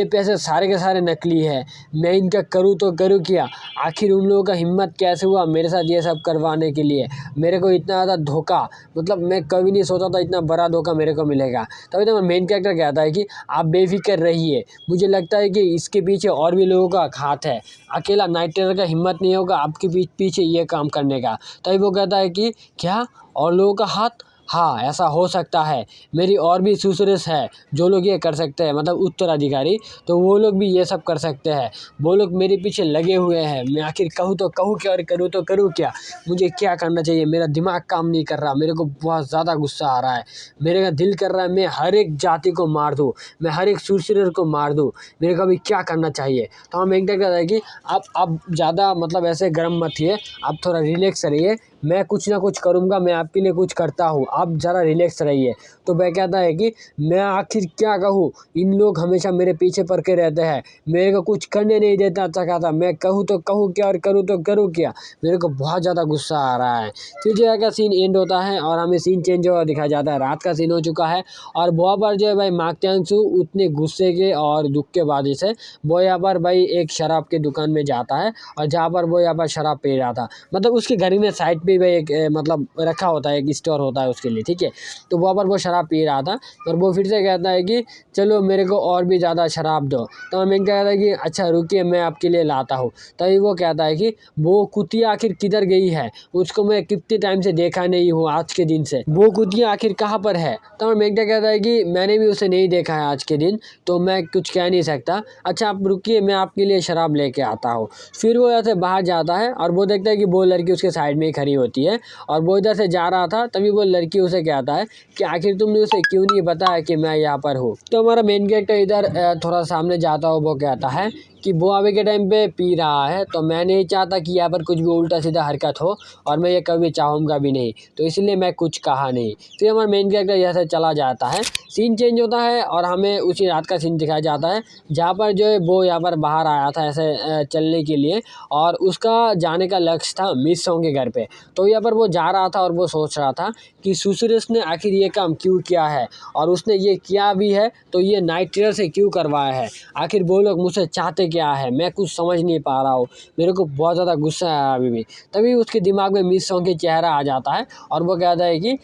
पैसे सारे के सारे नकली है, मैं इनका करूँ तो करूँ क्या, आखिर उन लोगों का हिम्मत कैसे हुआ मेरे साथ ये सब करवाने के लिए, मेरे को इतना ज़्यादा धोखा, मतलब मैं कभी नहीं सोचा था इतना बड़ा धोखा मेरे को मिलेगा। तभी तो मेन कैरेक्टर कहता है कि आप बेफिक्र रहिए, मुझे लगता है कि इसके पीछे और भी लोगों का हाथ है, अकेला नाइट ट्रेडर का हिम्मत नहीं होगा आपके पीछे ये काम करने का। तभी वो कहता है कि क्या और लोगों का हाथ, हाँ ऐसा हो सकता है, मेरी और भी सुसुरेस है जो लोग ये कर सकते हैं, मतलब उत्तराधिकारी, तो वो लोग भी ये सब कर सकते हैं, वो लोग मेरे पीछे लगे हुए हैं, मैं आखिर कहूँ तो कहूँ क्या और करूँ तो करूँ क्या, मुझे क्या करना चाहिए, मेरा दिमाग काम नहीं कर रहा, मेरे को बहुत ज़्यादा गुस्सा आ रहा है, मेरे का दिल कर रहा है मैं हर एक जाति को मार दूँ, मैं हर एक सुरसुरर को मार दूँ, मेरे को अभी क्या करना चाहिए। तो हम एक कहता है कि आप ज़्यादा मतलब ऐसे गर्म मत हिए, आप थोड़ा रिलैक्स रहिए, मैं कुछ ना कुछ करूँगा, मैं आपके लिए कुछ करता हूँ, आप ज़रा रिलैक्स रहिए। तो वह कहता है कि मैं आखिर क्या कहूँ, इन लोग हमेशा मेरे पीछे पड़ के रहते हैं, मेरे को कुछ करने नहीं देता चाहता, मैं कहूँ तो कहूँ क्या और करूँ तो करूँ क्या, मेरे को बहुत ज़्यादा गुस्सा आ रहा है। फिर जो है का सीन एंड होता है और हमें सीन चेंज हुआ दिखाया जाता है, रात का सीन हो चुका है और वहाँ पर जो है भाई मार्क टेंसो उतने गुस्से के और दुख के वजह से वो यहाँ पर भाई एक शराब की दुकान में जाता है और जहाँ पर वो यहाँ पर शराब पी रहा था, मतलब उसके घर में साइड पे भाई एक मतलब रखा होता है, एक स्टोर होता है उसके लिए, ठीक है। तो वहाँ पर वो शराब पी रहा था और वो फिर से कहता है कि चलो मेरे को और भी ज़्यादा शराब दो। तो मैं कहता है कि अच्छा रुकिए मैं आपके लिए लाता हूँ। तभी वो कहता है कि वो कुतिया आखिर किधर गई है, उसको मैं कितने टाइम से देखा नहीं हूँ, आज के दिन से वो कुतिया आखिर कहाँ पर है। तो मेघना कहता है कि मैंने भी उसे नहीं देखा है आज के दिन, तो मैं कुछ कह नहीं सकता, अच्छा आप रुकिए मैं आपके लिए शराब लेके आता हूँ। फिर वो ऐसे बाहर जाता है और वो देखता है कि वो लड़की उसके साइड में ही खड़ी होती है और वो इधर से जा रहा था। तभी वो लड़की उसे कहता है कि आखिर तुमने उसे क्यों नहीं बताया कि मैं यहाँ पर हूँ। तो हमारा मेन कैरेक्टर इधर थोड़ा सामने जाता हो वो कहता है कि वो अभी के टाइम पे पी रहा है, तो मैं नहीं चाहता कि यहाँ पर कुछ भी उल्टा सीधा हरकत हो, और मैं ये कभी चाहूँगा भी नहीं, तो इसलिए मैं कुछ कहा नहीं। फिर हमारा मेन कैरेक्टर यहाँ से चला जाता है, सीन चेंज होता है और हमें उसी रात का सीन दिखाया जाता है जहाँ पर जो है वो यहाँ पर बाहर आया था ऐसे चलने के लिए, और उसका जाने का लक्ष्य था मिस सॉन्ग के घर पे। तो यहाँ पर वो जा रहा था और वो सोच रहा था कि सुसुरस ने आखिर ये काम क्यों किया है, और उसने ये किया भी है तो ये नाइट ट्रेडर से क्यों करवाया है, आखिर वो लोग मुझसे चाहते क्या है, मैं कुछ समझ नहीं पा रहा हूँ, मेरे को बहुत ज़्यादा गुस्सा है अभी भी। तभी उसके दिमाग में मिस सॉन्ग की चेहरा आ जाता है और वो कहता है कि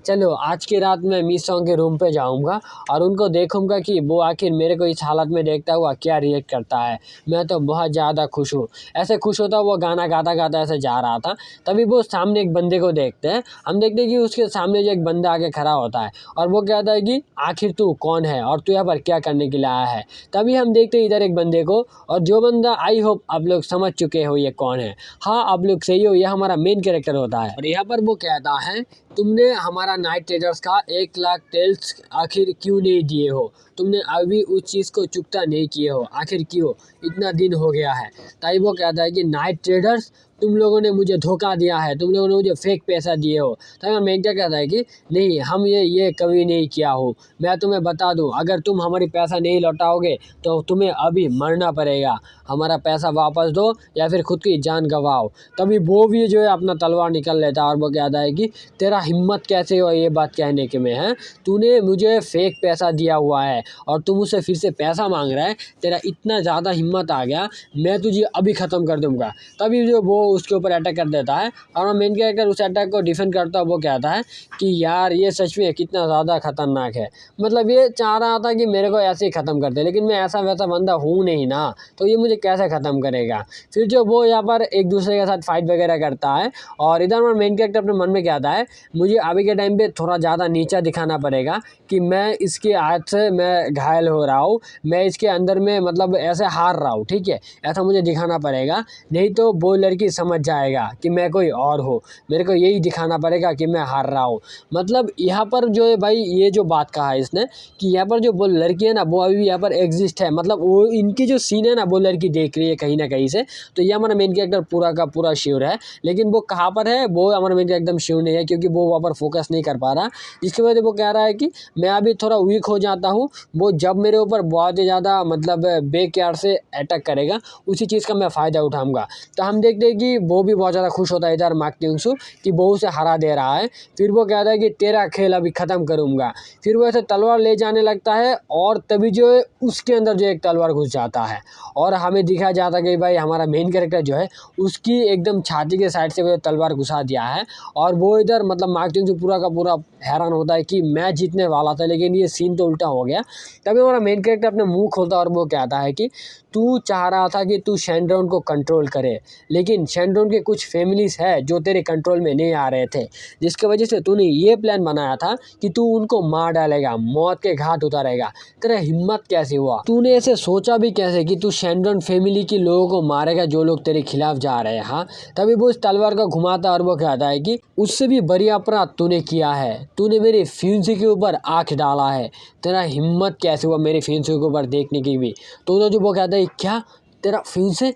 चलो आज की रात मैं मिस सॉन्ग के रूम पे जाऊँगा और उनको देखूँगा कि वो आखिर मेरे को इस हालत में देखता हुआ क्या रिएक्ट करता है। मैं तो बहुत ज़्यादा खुश हूँ। ऐसे खुश होता वो गाना गाता गाता ऐसे जा रहा था, तभी वो सामने एक बंदे को देखते हैं। हम देखते हैं कि उसके सामने जो एक बंदा आके खड़ा होता है और वो कहता है कि आखिर तू कौन है और तू यहाँ पर क्या करने के लिए आया है। तभी हम देखते हैं इधर एक बंदे को, और जो बंदा आई होप आप लोग समझ चुके हो ये कौन है। हाँ, आप लोग सही हो, यह हमारा मेन कैरेक्टर होता है। और यहाँ पर वो कहता है तुमने हमारा नाइट ट्रेडर्स का 1 लाख टेल्स आखिर क्यों नहीं दिए हो, तुमने अभी उस चीज़ को चुकता नहीं किए हो, आखिर क्यों, इतना दिन हो गया है। तभी वो कहता है कि नाइट ट्रेडर्स तुम लोगों ने मुझे धोखा दिया है, तुम लोगों ने मुझे फेक पैसा दिए हो। तभी मैं क्या कहता है कि नहीं, हम ये कभी नहीं किया हो। मैं तुम्हें बता दूं, अगर तुम हमारी पैसा नहीं लौटाओगे तो तुम्हें अभी मरना पड़ेगा, हमारा पैसा वापस दो या फिर खुद की जान गंवाओ। तभी वो भी जो है अपना तलवार निकल लेता है और वो कहता है कि तेरा हिम्मत कैसे हो ये बात कहने के में है, तूने मुझे फेक पैसा दिया हुआ है और तुम मुझसे फिर से पैसा मांग रहा है, तेरा इतना ज़्यादा हिम्मत आ गया, मैं तुझे अभी ख़त्म कर दूंगा। तभी जो वो उसके ऊपर अटैक कर देता है और मेन कैरेक्टर उस अटैक को डिफेंड करता है। वो कहता है कि यार ये सच में कितना ज़्यादा खतरनाक है, मतलब ये चाह रहा था कि मेरे को ऐसे ही ख़त्म कर दे, लेकिन मैं ऐसा वैसा बंदा हूँ नहीं ना, तो ये मुझे कैसे ख़त्म करेगा। फिर जो वो यहाँ पर एक दूसरे के साथ फाइट वगैरह करता है और इधर मेन कैरेक्टर अपने मन में कहता है मुझे अभी के टाइम पे थोड़ा ज़्यादा नीचा दिखाना पड़ेगा कि मैं इसके हाथ से मैं घायल हो रहा हूँ, मैं इसके अंदर में मतलब ऐसे हार रहा हूँ, ठीक है, ऐसा मुझे दिखाना पड़ेगा, नहीं तो वो लड़की समझ जाएगा कि मैं कोई और हूँ, मेरे को यही दिखाना पड़ेगा कि मैं हार रहा हूँ। मतलब यहाँ पर जो है भाई ये जो बात कहा है इसने कि यहाँ पर जो वो लड़की है ना वो अभी भी यहाँ पर एग्जिस्ट है, मतलब वो इनकी जो सीन है ना वो लड़की देख रही है कहीं ना कहीं से। तो ये हमारा मेन कैरेक्टर पूरा का पूरा श्योर है, लेकिन वो कहाँ पर है वो हमारा मेन कैरेक्टर एकदम श्योर नहीं है, क्योंकि वो वहाँ पर फोकस नहीं कर पा रहा, जिसकी वजह से वो कह रहा है कि मैं अभी थोड़ा वीक हो जाता हूँ, वो जब मेरे ऊपर बहुत ही ज़्यादा मतलब बेकार से अटैक करेगा उसी चीज़ का मैं फ़ायदा उठाऊंगा। तो हम देखते हैं कि वो भी बहुत ज़्यादा खुश होता है इधर मार्क ट्यूंगसू कि वो उसे हरा दे रहा है। फिर वो कहता है कि तेरा खेल अभी ख़त्म करूँगा। फिर वो ऐसे तलवार ले जाने लगता है और तभी जो है उसके अंदर जो एक तलवार घुस जाता है और हमें दिखाया जाता है कि भाई हमारा मेन कैरेक्टर जो है उसकी एकदम छाती के साइड से वो तलवार घुसा दिया है। और वो इधर मतलब मार्क ट्यूंगसू पूरा का पूरा हैरान होता है कि मैं जीतने वाला था, लेकिन ये सीन तो उल्टा हो गया। तभी हमारा मेन कैरेक्टर अपने मुंह खोलता है और वो कहता है कि तू चाह रहा था कि तू शैंड्रॉन को कंट्रोल करे, लेकिन शैंड्रॉन के कुछ फैमिलीज है जो तेरे कंट्रोल में नहीं आ रहे थे, जिसकी वजह से तूने ये प्लान बनाया था कि तू उनको मार डालेगा, मौत के घाट उतारेगा। तेरा हिम्मत कैसे हुआ, तूने ऐसे सोचा भी कैसे कि तू शैंड्रॉन फैमिली के लोगों को मारेगा जो लोग तेरे खिलाफ जा रहे हैं। हाँ, तभी वो इस तलवार को घुमाता और वो कहता है कि उससे भी बड़ी अपराध तूने किया है, तूने मेरे फ्यूंसी के ऊपर आँख डाला है, तेरा हिम्मत कैसे हुआ मेरे फ्यूंसी के ऊपर देखने की भी। तो जो वो कहता है क्या तेरा फ्यूंसी,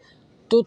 तो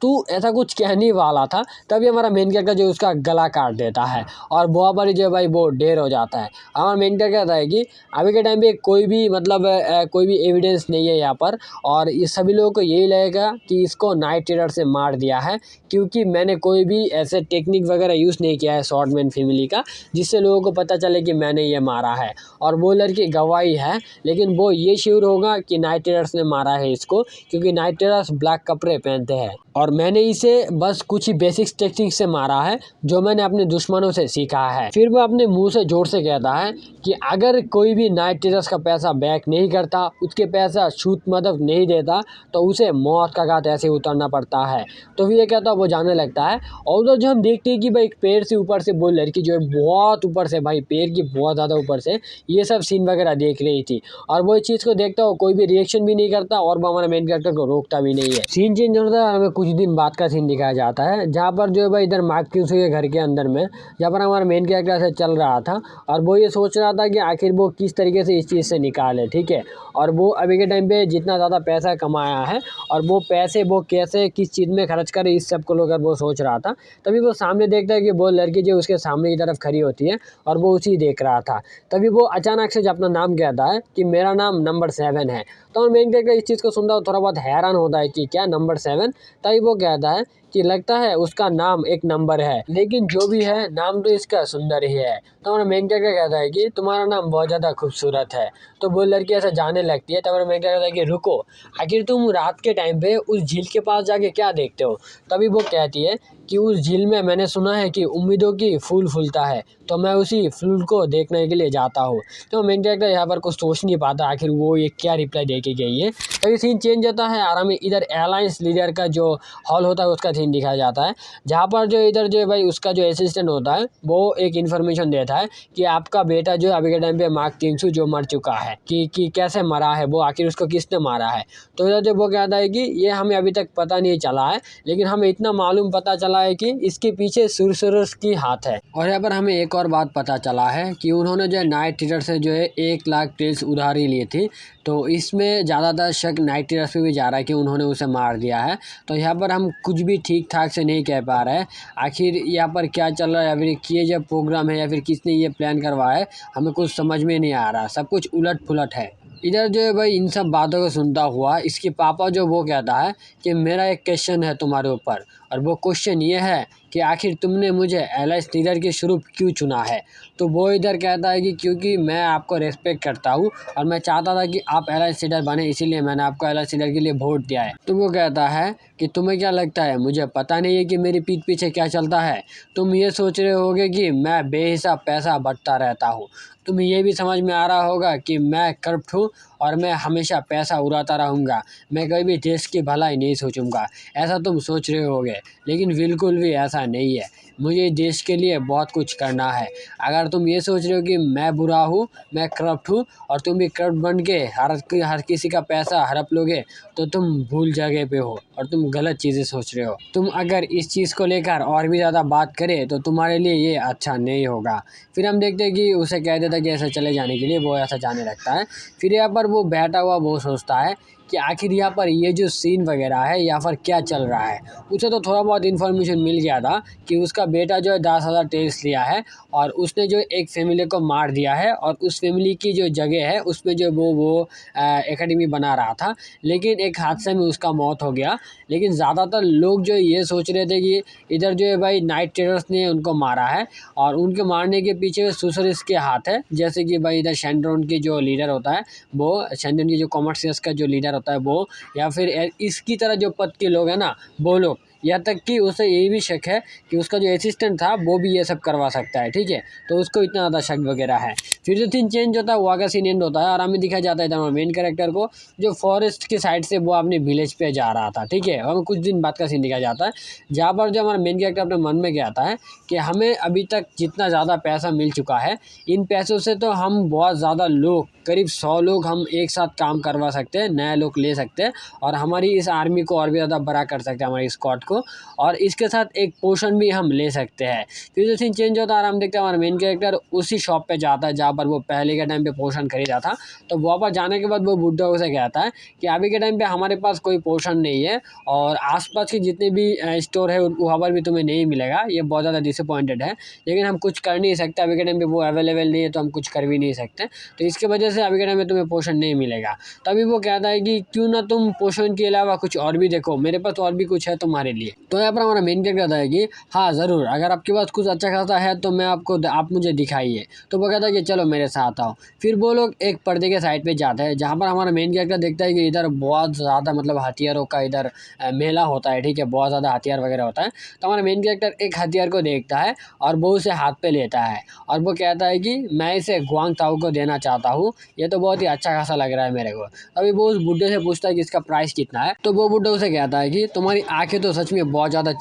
तू ऐसा कुछ कहने वाला था। तभी हमारा मेन कैरेक्टर जो उसका गला काट देता है और बहुत बारी जो भाई वो ढेर हो जाता है। हमारा मेन कैरेक्टर कहता है कि अभी के टाइम पे कोई भी मतलब कोई भी एविडेंस नहीं है यहाँ पर, और ये सभी लोगों को यही लगेगा कि इसको नाइट ट्रेडर से मार दिया है, क्योंकि मैंने कोई भी ऐसे टेक्निक वगैरह यूज़ नहीं किया है शॉर्टमैन फैमिली का जिससे लोगों को पता चले कि मैंने ये मारा है। और वो लड़की गवाही है, लेकिन वो ये श्योर होगा कि नाइट ट्रेडर्स ने मारा है इसको, क्योंकि नाइट ट्रेडर्स ब्लैक कपड़े पहनते हैं और मैंने इसे बस कुछ ही बेसिक टेक्निक से मारा है जो मैंने अपने दुश्मनों से सीखा है। फिर वो अपने मुंह से जोर से कहता है कि अगर कोई भी नाइट ट्रेडर्स का पैसा बैक नहीं करता, उसके पैसा छूट मतलब नहीं देता, तो उसे मौत का घाट ऐसे उतरना पड़ता है। तो फिर ये कहता वो जाने लगता है। और उधर जो हम देखते हैं कि भाई एक पेड़ से ऊपर से वो लड़की जो है बहुत ऊपर से, भाई पेड़ की बहुत ज़्यादा ऊपर से ये सब सीन वगैरह देख रही थी, और वो इस चीज़ को देखता हो कोई भी रिएक्शन भी नहीं करता और वो हमारे मेन कैरेक्टर को रोकता भी नहीं है। सीन चेंज होता है, हमें कुछ कुछ दिन बाद का सीन दिखाया जाता है, जहाँ पर जो है भाई इधर मार्क किंग्स के घर के अंदर में, जहाँ पर हमारा मेन कैरेक्टर से चल रहा था और वो ये सोच रहा था कि आखिर वो किस तरीके से इस चीज़ से निकाले, ठीक है। और वो अभी के टाइम पे जितना ज़्यादा पैसा कमाया है और वो पैसे वो कैसे किस चीज़ में खर्च करे, इस सब को लेकर वो सोच रहा था। तभी वो सामने देखता है कि वो लड़की जो उसके सामने की तरफ खड़ी होती है और वो उसी देख रहा था। तभी वो अचानक से अपना नाम कहता है कि मेरा नाम नंबर 7 है। तो मेन कैरेक्टर इस चीज़ को सुनता है, थोड़ा बहुत हैरान होता है कि क्या नंबर 7। तभी वो कहता है कि लगता है उसका नाम एक नंबर है, लेकिन जो भी है नाम तो इसका सुंदर ही है। तो हमारा मेन कैरेक्टर कहता है कि तुम्हारा नाम बहुत ज़्यादा खूबसूरत है। तो वो लड़की ऐसा जाने लगती है। तो हमारा मेन कैरेक्टर कहता है कि रुको, आखिर तुम रात के टाइम पे उस झील के पास जाके क्या देखते हो। तभी वो कहती है कि उस झील में मैंने सुना है कि उम्मीदों की फूल फूलता है, तो मैं उसी फूल को देखने के लिए जाता हूँ। तो मेन कैरेक्टर यहाँ पर कुछ सोच नहीं पाता आखिर वो ये क्या रिप्लाई दे के गई है। तभी सीन चेंज होता है आराम में, इधर एयरलाइंस लीडर का जो हॉल होता है उसका सीन दिखाया जाता है, जहाँ पर जो इधर जो भाई उसका जो असिस्टेंट होता है वो एक इन्फॉर्मेशन देता है कि आपका बेटा जो अभी के टाइम पे मार्क किंग्सू जो मर चुका है, कि कैसे मरा है वो, आखिर उसको किसने मारा है। तो इधर जो वो कहता है कि ये हमें अभी तक पता नहीं चला है, लेकिन हमें इतना मालूम पता चला है कि इसके पीछे सुरसुरस की हाथ है। और यहाँ पर हमें एक और बात पता चला है कि उन्होंने जो है नाइट थिएटर से जो है 1 लाख टेल्स उधारी ली थी। तो इसमें ज़्यादातर शक नाइट थिएटर्स पे भी जा रहा है कि उन्होंने उसे मार दिया है। तो यहाँ पर हम कुछ भी ठीक ठाक से नहीं कह पा रहे हैं आखिर यहाँ पर क्या चल रहा है, या फिर ये जो प्रोग्राम है या फिर किसने ये प्लान करवाया है, हमें कुछ समझ में नहीं आ रहा। सब कुछ उलट पुलट है। इधर जो है भाई इन सब बातों को सुनता हुआ इसके पापा जो वो कहता है कि मेरा एक क्वेश्चन है तुम्हारे ऊपर, और वो क्वेश्चन ये है कि आखिर तुमने मुझे एलाइस लीडर के स्वरूप क्यों चुना है। तो वो इधर कहता है कि क्योंकि मैं आपको रेस्पेक्ट करता हूँ और मैं चाहता था कि आप एलाइस लीडर बने, इसीलिए मैंने आपको एलाइस लीडर के लिए वोट दिया है। तो वो कहता है कि तुम्हें क्या लगता है मुझे पता नहीं है कि मेरी पीठ पीछे क्या चलता है। तुम ये सोच रहे होगे कि मैं बेहिसाब पैसा बटता रहता हूँ। तुम्हें ये भी समझ में आ रहा होगा कि मैं करप्ट हूँ और मैं हमेशा पैसा उड़ाता रहूँगा, मैं कभी भी देश की भलाई नहीं सोचूंगा। ऐसा तुम सोच रहे होगे, लेकिन बिल्कुल भी ऐसा नहीं है। मुझे देश के लिए बहुत कुछ करना है। अगर तुम ये सोच रहे हो कि मैं बुरा हूँ, मैं करप्ट हूँ और तुम भी करप्ट बन के हर किसी का पैसा हड़प लोगे, तो तुम भूल जगह पे हो और तुम गलत चीज़ें सोच रहे हो। तुम अगर इस चीज़ को लेकर और भी ज़्यादा बात करें तो तुम्हारे लिए ये अच्छा नहीं होगा। फिर हम देखते हैं कि उसे कह देता है कि ऐसे चले जाने के लिए, वो ऐसा जाने लगता है। फिर यहाँ पर वो बैठा हुआ वो सोचता है कि आखिर यहाँ पर ये जो सीन वगैरह है यहाँ पर क्या चल रहा है। उसे तो थोड़ा बहुत इन्फॉर्मेशन मिल गया था कि उसका बेटा जो है 10,000 टेल्स लिया है और उसने जो एक फैमिली को मार दिया है, और उस फैमिली की जो जगह है उसमें जो वो एकेडमी बना रहा था, लेकिन एक हादसे में उसका मौत हो गया। लेकिन ज़्यादातर लोग जो ये सोच रहे थे कि इधर जो है भाई नाइट टेरर्स ने उनको मारा है और उनके मारने के पीछे सुसरिस के हाथ है। जैसे कि भाई इधर शेंड्रोन की जो लीडर होता है वो, शेंड्रोन की जो कॉमर्सियस का जो लीडर होता है वो, या फिर इसकी तरह जो पद के लोग हैं ना वो लोग, यहाँ तक कि उसे ये भी शक है कि उसका जो असिस्टेंट था वो भी ये सब करवा सकता है, ठीक है। तो उसको इतना ज़्यादा शक वगैरह है। फिर जो सीन चेंज होता है वहाँ का सीन एंड होता है और हमें दिखाया जाता है हमारे मेन कैरेक्टर को जो फॉरेस्ट की साइड से वो अपने विलेज पे जा रहा था, ठीक है। हमें कुछ दिन बाद का सीन दिखाया जाता है जहाँ पर जो हमारा मेन कैरेक्टर अपने मन में कहता है कि हमें अभी तक जितना ज़्यादा पैसा मिल चुका है, इन पैसों से तो हम बहुत ज़्यादा लोग, करीब 100 लोग हम एक साथ काम करवा सकते हैं, नए लोग ले सकते हैं और हमारी इस आर्मी को और भी ज़्यादा बड़ा कर सकते हैं, हमारी स्क्वाड को, और इसके साथ एक पोर्शन भी हम ले सकते हैं। फिर जो सीन चेंज होता है और हम देखते हैं हमारा मेन कैरेक्टर उसी शॉप पे जाता है जहाँ पर वो पहले के टाइम पे पोर्शन खरीदा था। तो वहाँ पर जाने के बाद वो बुड्ढा उसे कहता है कि अभी के टाइम पे हमारे पास कोई पोर्शन नहीं है और आसपास के जितने भी स्टोर है वहाँ पर भी तुम्हें नहीं मिलेगा, ये बहुत ज़्यादा डिसअपॉइंटेड है, लेकिन हम कुछ कर नहीं सकते, अभी के टाइम पे वो अवेलेबल नहीं है तो हम कुछ कर भी नहीं सकते, तो इसके वजह से अभी के टाइम में तुम्हें पोर्शन नहीं मिलेगा। तभी वो कहता है कि क्यों ना तुम पोर्शन के अलावा कुछ और भी देखो, मेरे पास और भी कुछ है तुम्हारे लिए। तो यहाँ पर हमारा मेन कैरेक्टर कहता है कि हाँ ज़रूर, अगर आपके पास कुछ अच्छा खासा है तो मैं आप मुझे दिखाइए। तो वो कहता है कि चलो मेरे साथ आओ। फिर वो लोग एक पर्दे के साइड पे जाते हैं जहाँ पर हमारा मेन कैरेक्टर देखता है कि इधर बहुत ज़्यादा मतलब हथियारों का इधर मेला होता है, ठीक है, बहुत ज़्यादा हथियार वगैरह होता है। तो हमारा मेन कैरेक्टर एक हथियार को देखता है और वो उसे हाथ पे लेता है और वो कहता है कि मैं इसे ग्वांग ताऊ को देना चाहता हूँ, ये तो बहुत ही अच्छा खासा लग रहा है मेरे को। अभी वो उस बुड्ढे से पूछता है कि इसका प्राइस कितना है। तो वो बुड्ढा उसे कहता है कि तुम्हारी आंखें तो सच सच में बहुत ज़्यादा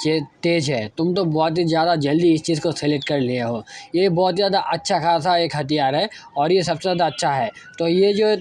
तेज़ है। तुम तो बहुत ही ज़्यादा जल्दी इस चीज़ को सेलेक्ट कर लिए हो। ये बहुत ज़्यादा अच्छा खासा एक हथियार है और ये सबसे ज़्यादा अच्छा है। तो ये जो है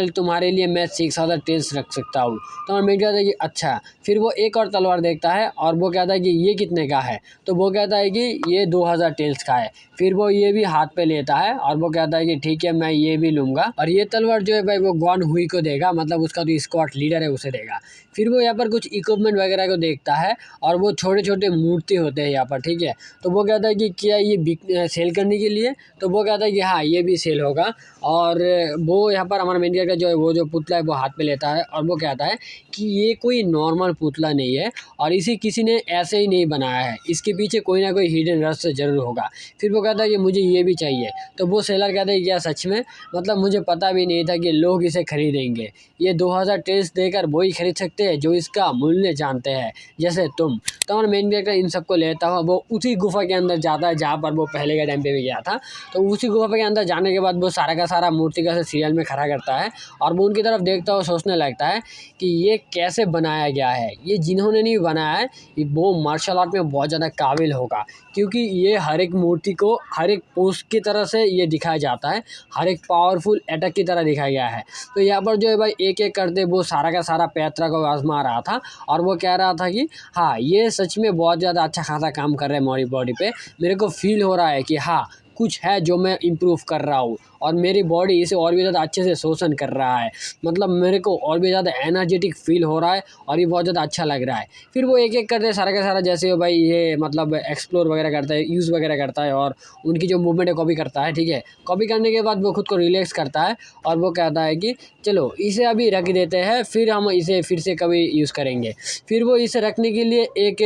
तुम्हारे लिए मैं 6000 टेल्स रख सकता हूँ। तो और मैं कहता है कि अच्छा। फिर वो एक और तलवार देखता है और वो कहता है कि ये कितने का है? तो वो कहता है कि ये 2000 टेल्स का है। फिर वो ये भी हाथ पे लेता है और वो कहता है कि ठीक है, मैं ये भी लूँगा। और ये तलवार जो है भाई वो ग्वान हुई को देगा, मतलब उसका जो स्क्वाड लीडर है उसे देगा। फिर वो यहाँ पर कुछ इक्विपमेंट वगैरह को देखता है और वो छोटे-छोटे मूर्ति होते हैं यहाँ पर, ठीक है। तो वो कहता है कि क्या ये सेल करने के लिए? तो वो कहता है कि हाँ, ये भी सेल होगा। और वो यहाँ पर हमारा मेन कैरेक्टर जो है वो जो पुतला है वो हाथ पे लेता है और वो कहता है कि ये कोई नॉर्मल पुतला नहीं है और इसे किसी ने ऐसे ही नहीं बनाया है। इसके पीछे कोई ना कोई हिडन रहस्य ज़रूर होगा। फिर वो कहता है कि मुझे ये भी चाहिए। तो वो सेलर कहता है, क्या सच में? मतलब मुझे पता भी नहीं था कि लोग इसे खरीदेंगे। ये 2000 टेल्स देकर वही खरीद सकते हैं जो इसका मूल्य जानते हैं, जैसे तुम। तो हमारा मेन कैरेक्टर इन सबको लेता हुआ वो उसी गुफा के अंदर जाता है जहाँ पर वो पहले के टाइम पे भी गया था। तो उसी गुफा के अंदर जाने के बाद वो सारा का सारा मूर्ति का सीरियल में खड़ा करता है और वो उनकी तरफ देखता हुआ सोचने लगता है कि ये कैसे बनाया गया है। ये जिन्होंने नहीं बनाया है वो मार्शल आर्ट में बहुत ज़्यादा काबिल होगा, क्योंकि ये हर एक मूर्ति को हर एक पोस्ट की तरह से ये दिखाया जाता है, हर एक पावरफुल अटैक की तरह दिखाया गया है। तो यहाँ पर जो है भाई एक-एक करते वो सारा का सारा पैतरा को आज़मा रहा था और वो कह रहा था कि हाँ, ये सच में बहुत ज़्यादा अच्छा खासा काम कर रहे हैं मेरी बॉडी पे। मेरे को फ़ील हो रहा है कि हाँ, कुछ है जो मैं इम्प्रूव कर रहा हूँ और मेरी बॉडी इसे और भी ज़्यादा अच्छे से शोषण कर रहा है। मतलब मेरे को और भी ज़्यादा एनर्जेटिक फ़ील हो रहा है और ये बहुत ज़्यादा अच्छा लग रहा है। फिर वो एक-एक करके सारा का सारा जैसे भाई ये मतलब एक्सप्लोर वगैरह करता है, यूज़ वगैरह करता है और उनकी जो मूवमेंट है कॉपी करता है, ठीक है। कॉपी करने के बाद वो खुद को रिलैक्स करता है और वो कहता है कि चलो इसे अभी रख देते हैं, फिर हम इसे फिर से कभी यूज़ करेंगे। फिर वो इसे रखने के लिए एक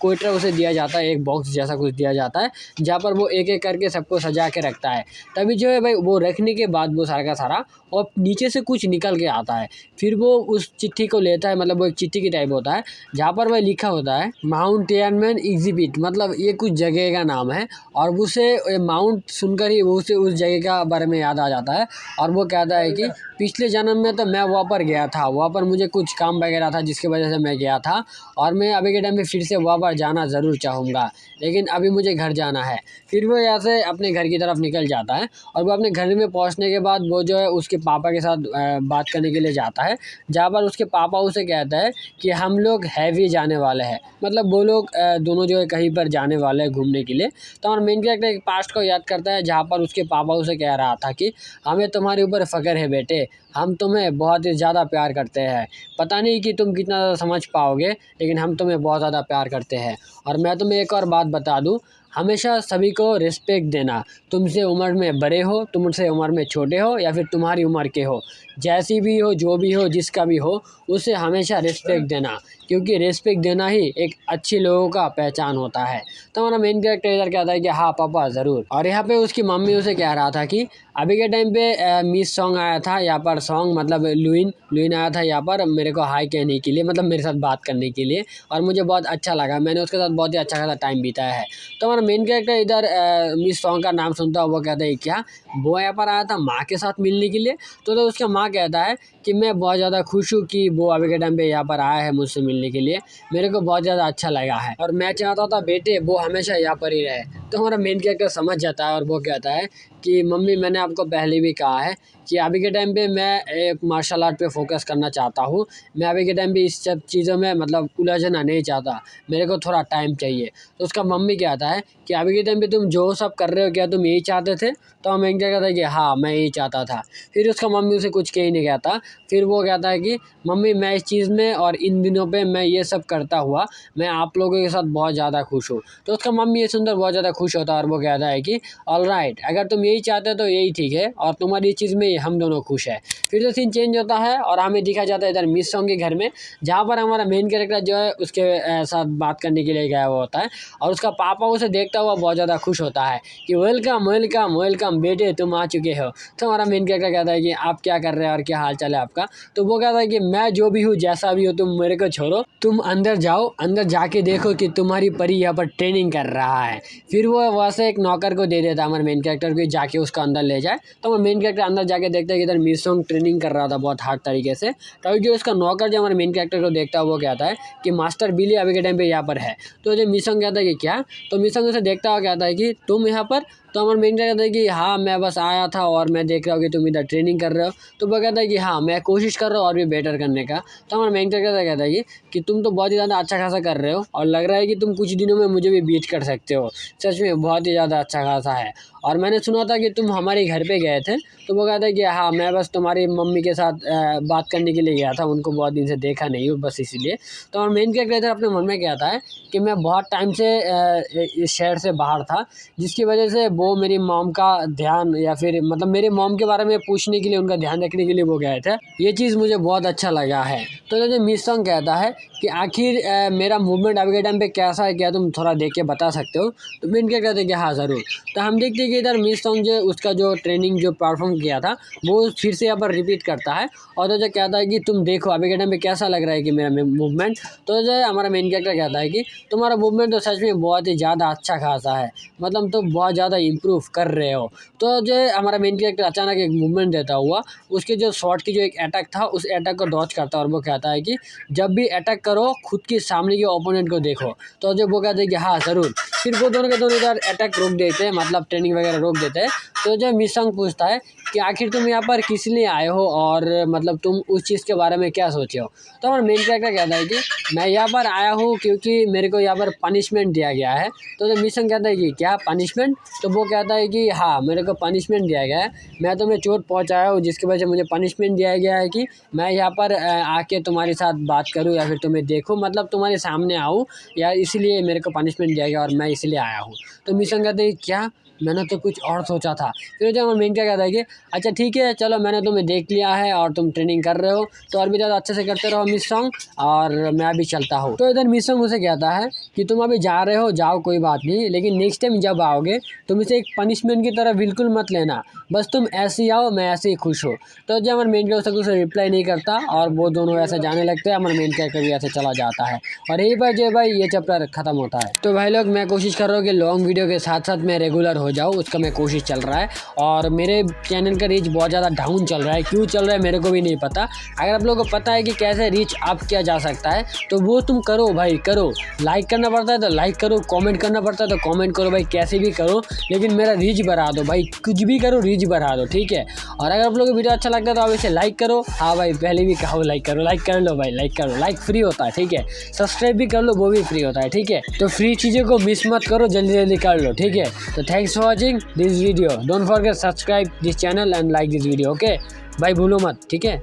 क्वेटर उसे दिया जाता है, एक बॉक्स जैसा कुछ दिया जाता है, जहाँ पर वो एक-एक करके सबको सजा के रखता है। तभी जो है भाई वो रखने के बाद वो सारा का सारा और नीचे से कुछ निकल के आता है। फिर वो उस चिट्ठी को लेता है, मतलब वो एक चिट्ठी की टाइप होता है जहाँ पर वह लिखा होता है माउंट टियानमेन एग्जिबिट, मतलब ये कुछ जगह का नाम है। और उसे माउंट सुनकर ही वो उसे उस जगह का बारे में याद आ जाता है और वो कहता है कि पिछले जन्म में तो मैं वहाँ पर गया था, वहाँ पर मुझे कुछ काम वगैरह था जिसकी वजह से मैं गया था और मैं अभी के टाइम में फिर से वहाँ पर जाना ज़रूर चाहूँगा, लेकिन अभी मुझे घर जाना है। फिर वो यहाँ से अपने घर की तरफ निकल जाता है और वो अपने घर में पहुँचने के बाद वो जो है उसके पापा के साथ बात करने के लिए जाता है, जहाँ पर उसके पापा उसे कहता है कि हम लोग हैवी जाने वाले हैं, मतलब वो लोग दोनों जो है कहीं पर जाने वाले हैं घूमने के लिए। तो हमारा मेन कैरेक्टर एक पास्ट को याद करता है जहाँ पर उसके पापा उसे कह रहा था कि हमें तुम्हारे ऊपर फ़ख्र है बेटे, हम तुम्हें बहुत ही ज़्यादा प्यार करते हैं। पता नहीं कि तुम कितना ज़्यादा समझ पाओगे, लेकिन हम तुम्हें बहुत ज़्यादा प्यार करते हैं। और मैं तुम्हें एक और बात बता दूँ, हमेशा सभी को रिस्पेक्ट देना, तुमसे उम्र में बड़े हो, तुमसे उम्र में छोटे हो या फिर तुम्हारी उम्र के हो, जैसी भी हो, जो भी हो, जिसका भी हो, उसे हमेशा रिस्पेक्ट देना, क्योंकि रिस्पेक्ट देना ही एक अच्छे लोगों का पहचान होता है। तो हमारा मेन कैरेक्टर इधर कहता है कि हाँ पापा ज़रूर। और यहाँ पे उसकी मम्मी उसे कह रहा था कि अभी के टाइम पे मिस सॉन्ग आया था यहाँ पर, सॉन्ग मतलब लुइन आया था यहाँ पर मेरे को हाय कहने के लिए, मतलब मेरे साथ बात करने के लिए, और मुझे बहुत अच्छा लगा, मैंने उसके साथ बहुत ही अच्छा खासा टाइम बिताया है। तो हमारा मेन कैरेक्टर इधर मिस सॉन्ग का नाम सुनता है, वो कहता है क्या वो यहाँ पर आया था माँ के साथ मिलने के लिए? तो उसका माँ कहता है कि मैं बहुत ज़्यादा खुश हूँ कि वो अभी के टाइम पे यहाँ पर आया है मुझसे मिलने के लिए, मेरे को बहुत ज़्यादा अच्छा लगा है और मैं चाहता था बेटे वो हमेशा यहाँ पर ही रहे। तो हमारा मेन कैरेक्टर समझ जाता है और वो कहता है कि मम्मी मैंने आपको पहले भी कहा है कि अभी के टाइम पे मैं एक मार्शल आर्ट पे फोकस करना चाहता हूँ, मैं अभी के टाइम पे इस सब चीज़ों में मतलब उलझना नहीं चाहता, मेरे को थोड़ा टाइम चाहिए। तो उसका मम्मी कहता है कि अभी के टाइम पे तुम जो सब कर रहे हो क्या तुम यही चाहते थे? तो हम एक कहता है कि हाँ मैं यही चाहता था। फिर उसका मम्मी उसे कुछ कह ही नहीं कहता। फिर वो कहता है कि मम्मी मैं इस चीज़ में और इन दिनों पे मैं ये सब करता हुआ मैं आप लोगों के साथ बहुत ज़्यादा खुश हूँ। तो उसका मम्मी ये सुनकर बहुत ज़्यादा खुश होता है और वो कहता है कि ऑलराइट, अगर तुम यही चाहते हो तो यही ठीक है और तुम्हारी चीज़ में हम दोनों खुश है। फिर तो सीन चेंज होता है और हमें दिखा जाता है इधर मिस सॉन्ग के घर में, जहाँ पर हमारा मेन कैरेक्टर जो है उसके साथ बात करने के लिए गया हुआ होता है और उसका पापा उसे देखता हुआ बहुत ज़्यादा खुश होता है कि वेलकम वेलकम वेलकम बेटे तुम आ चुके हो। तो हमारा मेन कैरेक्टर कहता है कि आप क्या कर रहे हैं और क्या हाल चाल है आपका? तो वो कहता है कि मैं जो भी हूँ जैसा भी हो तुम मेरे को छोड़ो, तुम अंदर जाओ, अंदर जाके देखो कि तुम्हारी परी यहाँ पर ट्रेनिंग कर रहा है। फिर वो वहाँ से एक नौकर को दे देता है हमारे मेन कैरेक्टर को, जाके उसका अंदर ले जाए। तो हमारे मेन कैरेक्टर अंदर जाके देखता है कि इधर मिसोंग ट्रेनिंग कर रहा था बहुत हार्ड तरीके से। तो जो इसका नौकर जो हमारे मेन कैरेक्टर को देखता है वो कहता है कि मास्टर बिली अभी के टाइम पे यहाँ पर है। तो जो मिसोंग कहता है कि क्या, तो मिसोंग उसे देखता हुआ कहता है कि तुम यहाँ पर। तो हमारे मेन कैरेक्टर कहता है कि हाँ मैं बस आया था और मैं देख रहा हूँ कि तुम इधर ट्रेनिंग कर रहे हो। तो वो कहता है कि हाँ मैं कोशिश कर रहा हूँ और भी बेटर करने का। तो हमारा मेन कैरेक्टर कहता है कि तुम तो बहुत ही ज़्यादा अच्छा खासा कर रहे हो और लग रहा है कि तुम कुछ दिनों में मुझे भी बीट कर सकते हो। सच में बहुत ही ज़्यादा अच्छा खासा है। और मैंने सुना था कि तुम हमारे घर पे गए थे। तो वो कहता है कि हाँ मैं बस तुम्हारी मम्मी के साथ बात करने के लिए गया था, उनको बहुत दिन से देखा नहीं हूँ बस इसीलिए। तो और मेन कैरेक्टर अपने मन में कहता है कि मैं बहुत टाइम से इस शहर से बाहर था, जिसकी वजह से वो मेरी मॉम का ध्यान या फिर मतलब मेरे मॉम के बारे में पूछने के लिए, उनका ध्यान रखने के लिए वो गए थे। ये चीज़ मुझे बहुत अच्छा लगा है। तो जो मिसोंग कहता है कि आखिर मेरा मूवमेंट अभी के टाइम पे कैसा है, क्या तुम थोड़ा देख के बता सकते हो। तो मेन क्या कहते हैं कि हाँ ज़रूर। तो हम देखते हैं कि इधर मिसोंग जो उसका जो ट्रेनिंग जो परफॉर्म किया था वो फिर से यहाँ पर रिपीट करता है और तो जो कहता है कि तुम देखो अभी के टाइम पे कैसा लग रहा है कि मेरा मूवमेंट। तो जो हमारा मेन कैरेक्टर कहता है कि तुम्हारा मूवमेंट तो सच में बहुत ही ज़्यादा अच्छा खासा है, मतलब तुम बहुत ज़्यादा इम्प्रूव कर रहे हो। तो जो हमारा मेन कैरेक्टर अचानक एक मूवमेंट देता हुआ उसके जो शॉट की जो एक अटैक था उस अटैक को डॉच करता है और वो कहता है कि जब भी अटैक करो खुद के सामने के ओपोनेंट को देखो। तो जो वो कहते हैं कि हाँ ज़रूर। फिर वो दोनों के दोनों इधर अटैक रोक देते हैं, मतलब ट्रेनिंग वगैरह रोक देते हैं। तो जो मिसोंग पूछता है कि आखिर तुम यहाँ पर किस लिए आए हो और मतलब तुम उस चीज़ के बारे में क्या सोचे हो। तो हमारा मेन कैरेक्टर कहता है कि मैं यहाँ पर आया हूँ क्योंकि मेरे को यहाँ पर पनिशमेंट दिया गया है। तो जो मिसोंग कहता है कि क्या पनिशमेंट। तो वो कहता है कि हाँ मेरे को पनिशमेंट दिया गया है, मैं तुम्हें चोट पहुँचाया हूँ जिसकी वजह से मुझे पनिशमेंट दिया गया है कि मैं यहाँ पर आके तुम्हारे साथ बात करूँ या फिर तुम्हें देखूँ, मतलब तुम्हारे सामने आऊँ या इसलिए मेरे को पनिशमेंट दिया गया और मैं इसलिए आया हूँ। तो मिसोंग कहते हैं क्या, मैंने तो कुछ और सोचा था। फिर जो हमारा मेन क्या कहता है कि अच्छा ठीक है चलो मैंने तुम्हें देख लिया है और तुम ट्रेनिंग कर रहे हो तो और भी ज़्यादा अच्छे से करते रहो मिसोंग, और मैं अभी चलता हूँ। तो इधर मिसोंग उसे कहता है कि तुम अभी जा रहे हो जाओ कोई बात नहीं, लेकिन नेक्स्ट टाइम जब आओगे तुम इसे एक पनिशमेंट की तरह बिल्कुल मत लेना, बस तुम ऐसे ही आओ मैं ऐसे ही खुश हो। तो जब हमारे मेन कैरेक्टर उसे रिप्लाई नहीं करता और वो दोनों ऐसे जाने लगते हैं, हमारा मेन कैरेक्टर भी ऐसे चला जाता है और यही पर जो भाई ये चैप्टर खत्म होता है। तो भाई लोग मैं कोशिश कर रहा हूँ कि लॉन्ग वीडियो के साथ साथ मैं रेगुलर हो जाऊँ, उसका मैं कोशिश चल रहा है। और मेरे चैनल का रीच बहुत ज़्यादा डाउन चल रहा है, क्यों चल रहा है मेरे को भी नहीं पता। अगर आप लोगों को पता है कि कैसे रीच अप किया जा सकता है तो वो तुम करो भाई, करो। लाइक करना पड़ता है तो लाइक करो, कमेंट करना पड़ता है तो कमेंट करो भाई, कैसे भी करो लेकिन मेरा रीच बढ़ा दो भाई, कुछ भी करो रीच बढ़ा दो, ठीक है। और अगर आप लोगों को वीडियो अच्छा लगता है तो आप इसे लाइक करो। हाँ भाई पहले भी कहो लाइक करो, लाइक कर लो भाई, लाइक करो, लाइक फ्री होता है, ठीक है। सब्सक्राइब भी कर लो, वो भी फ्री होता है, ठीक है। तो फ्री चीज़ों को मिस मत करो, जल्दी जल्दी कर लो, ठीक है। तो thanks for watching this video, don't forget subscribe this channel and like this video, okay भाई, भूलो मत, ठीक है।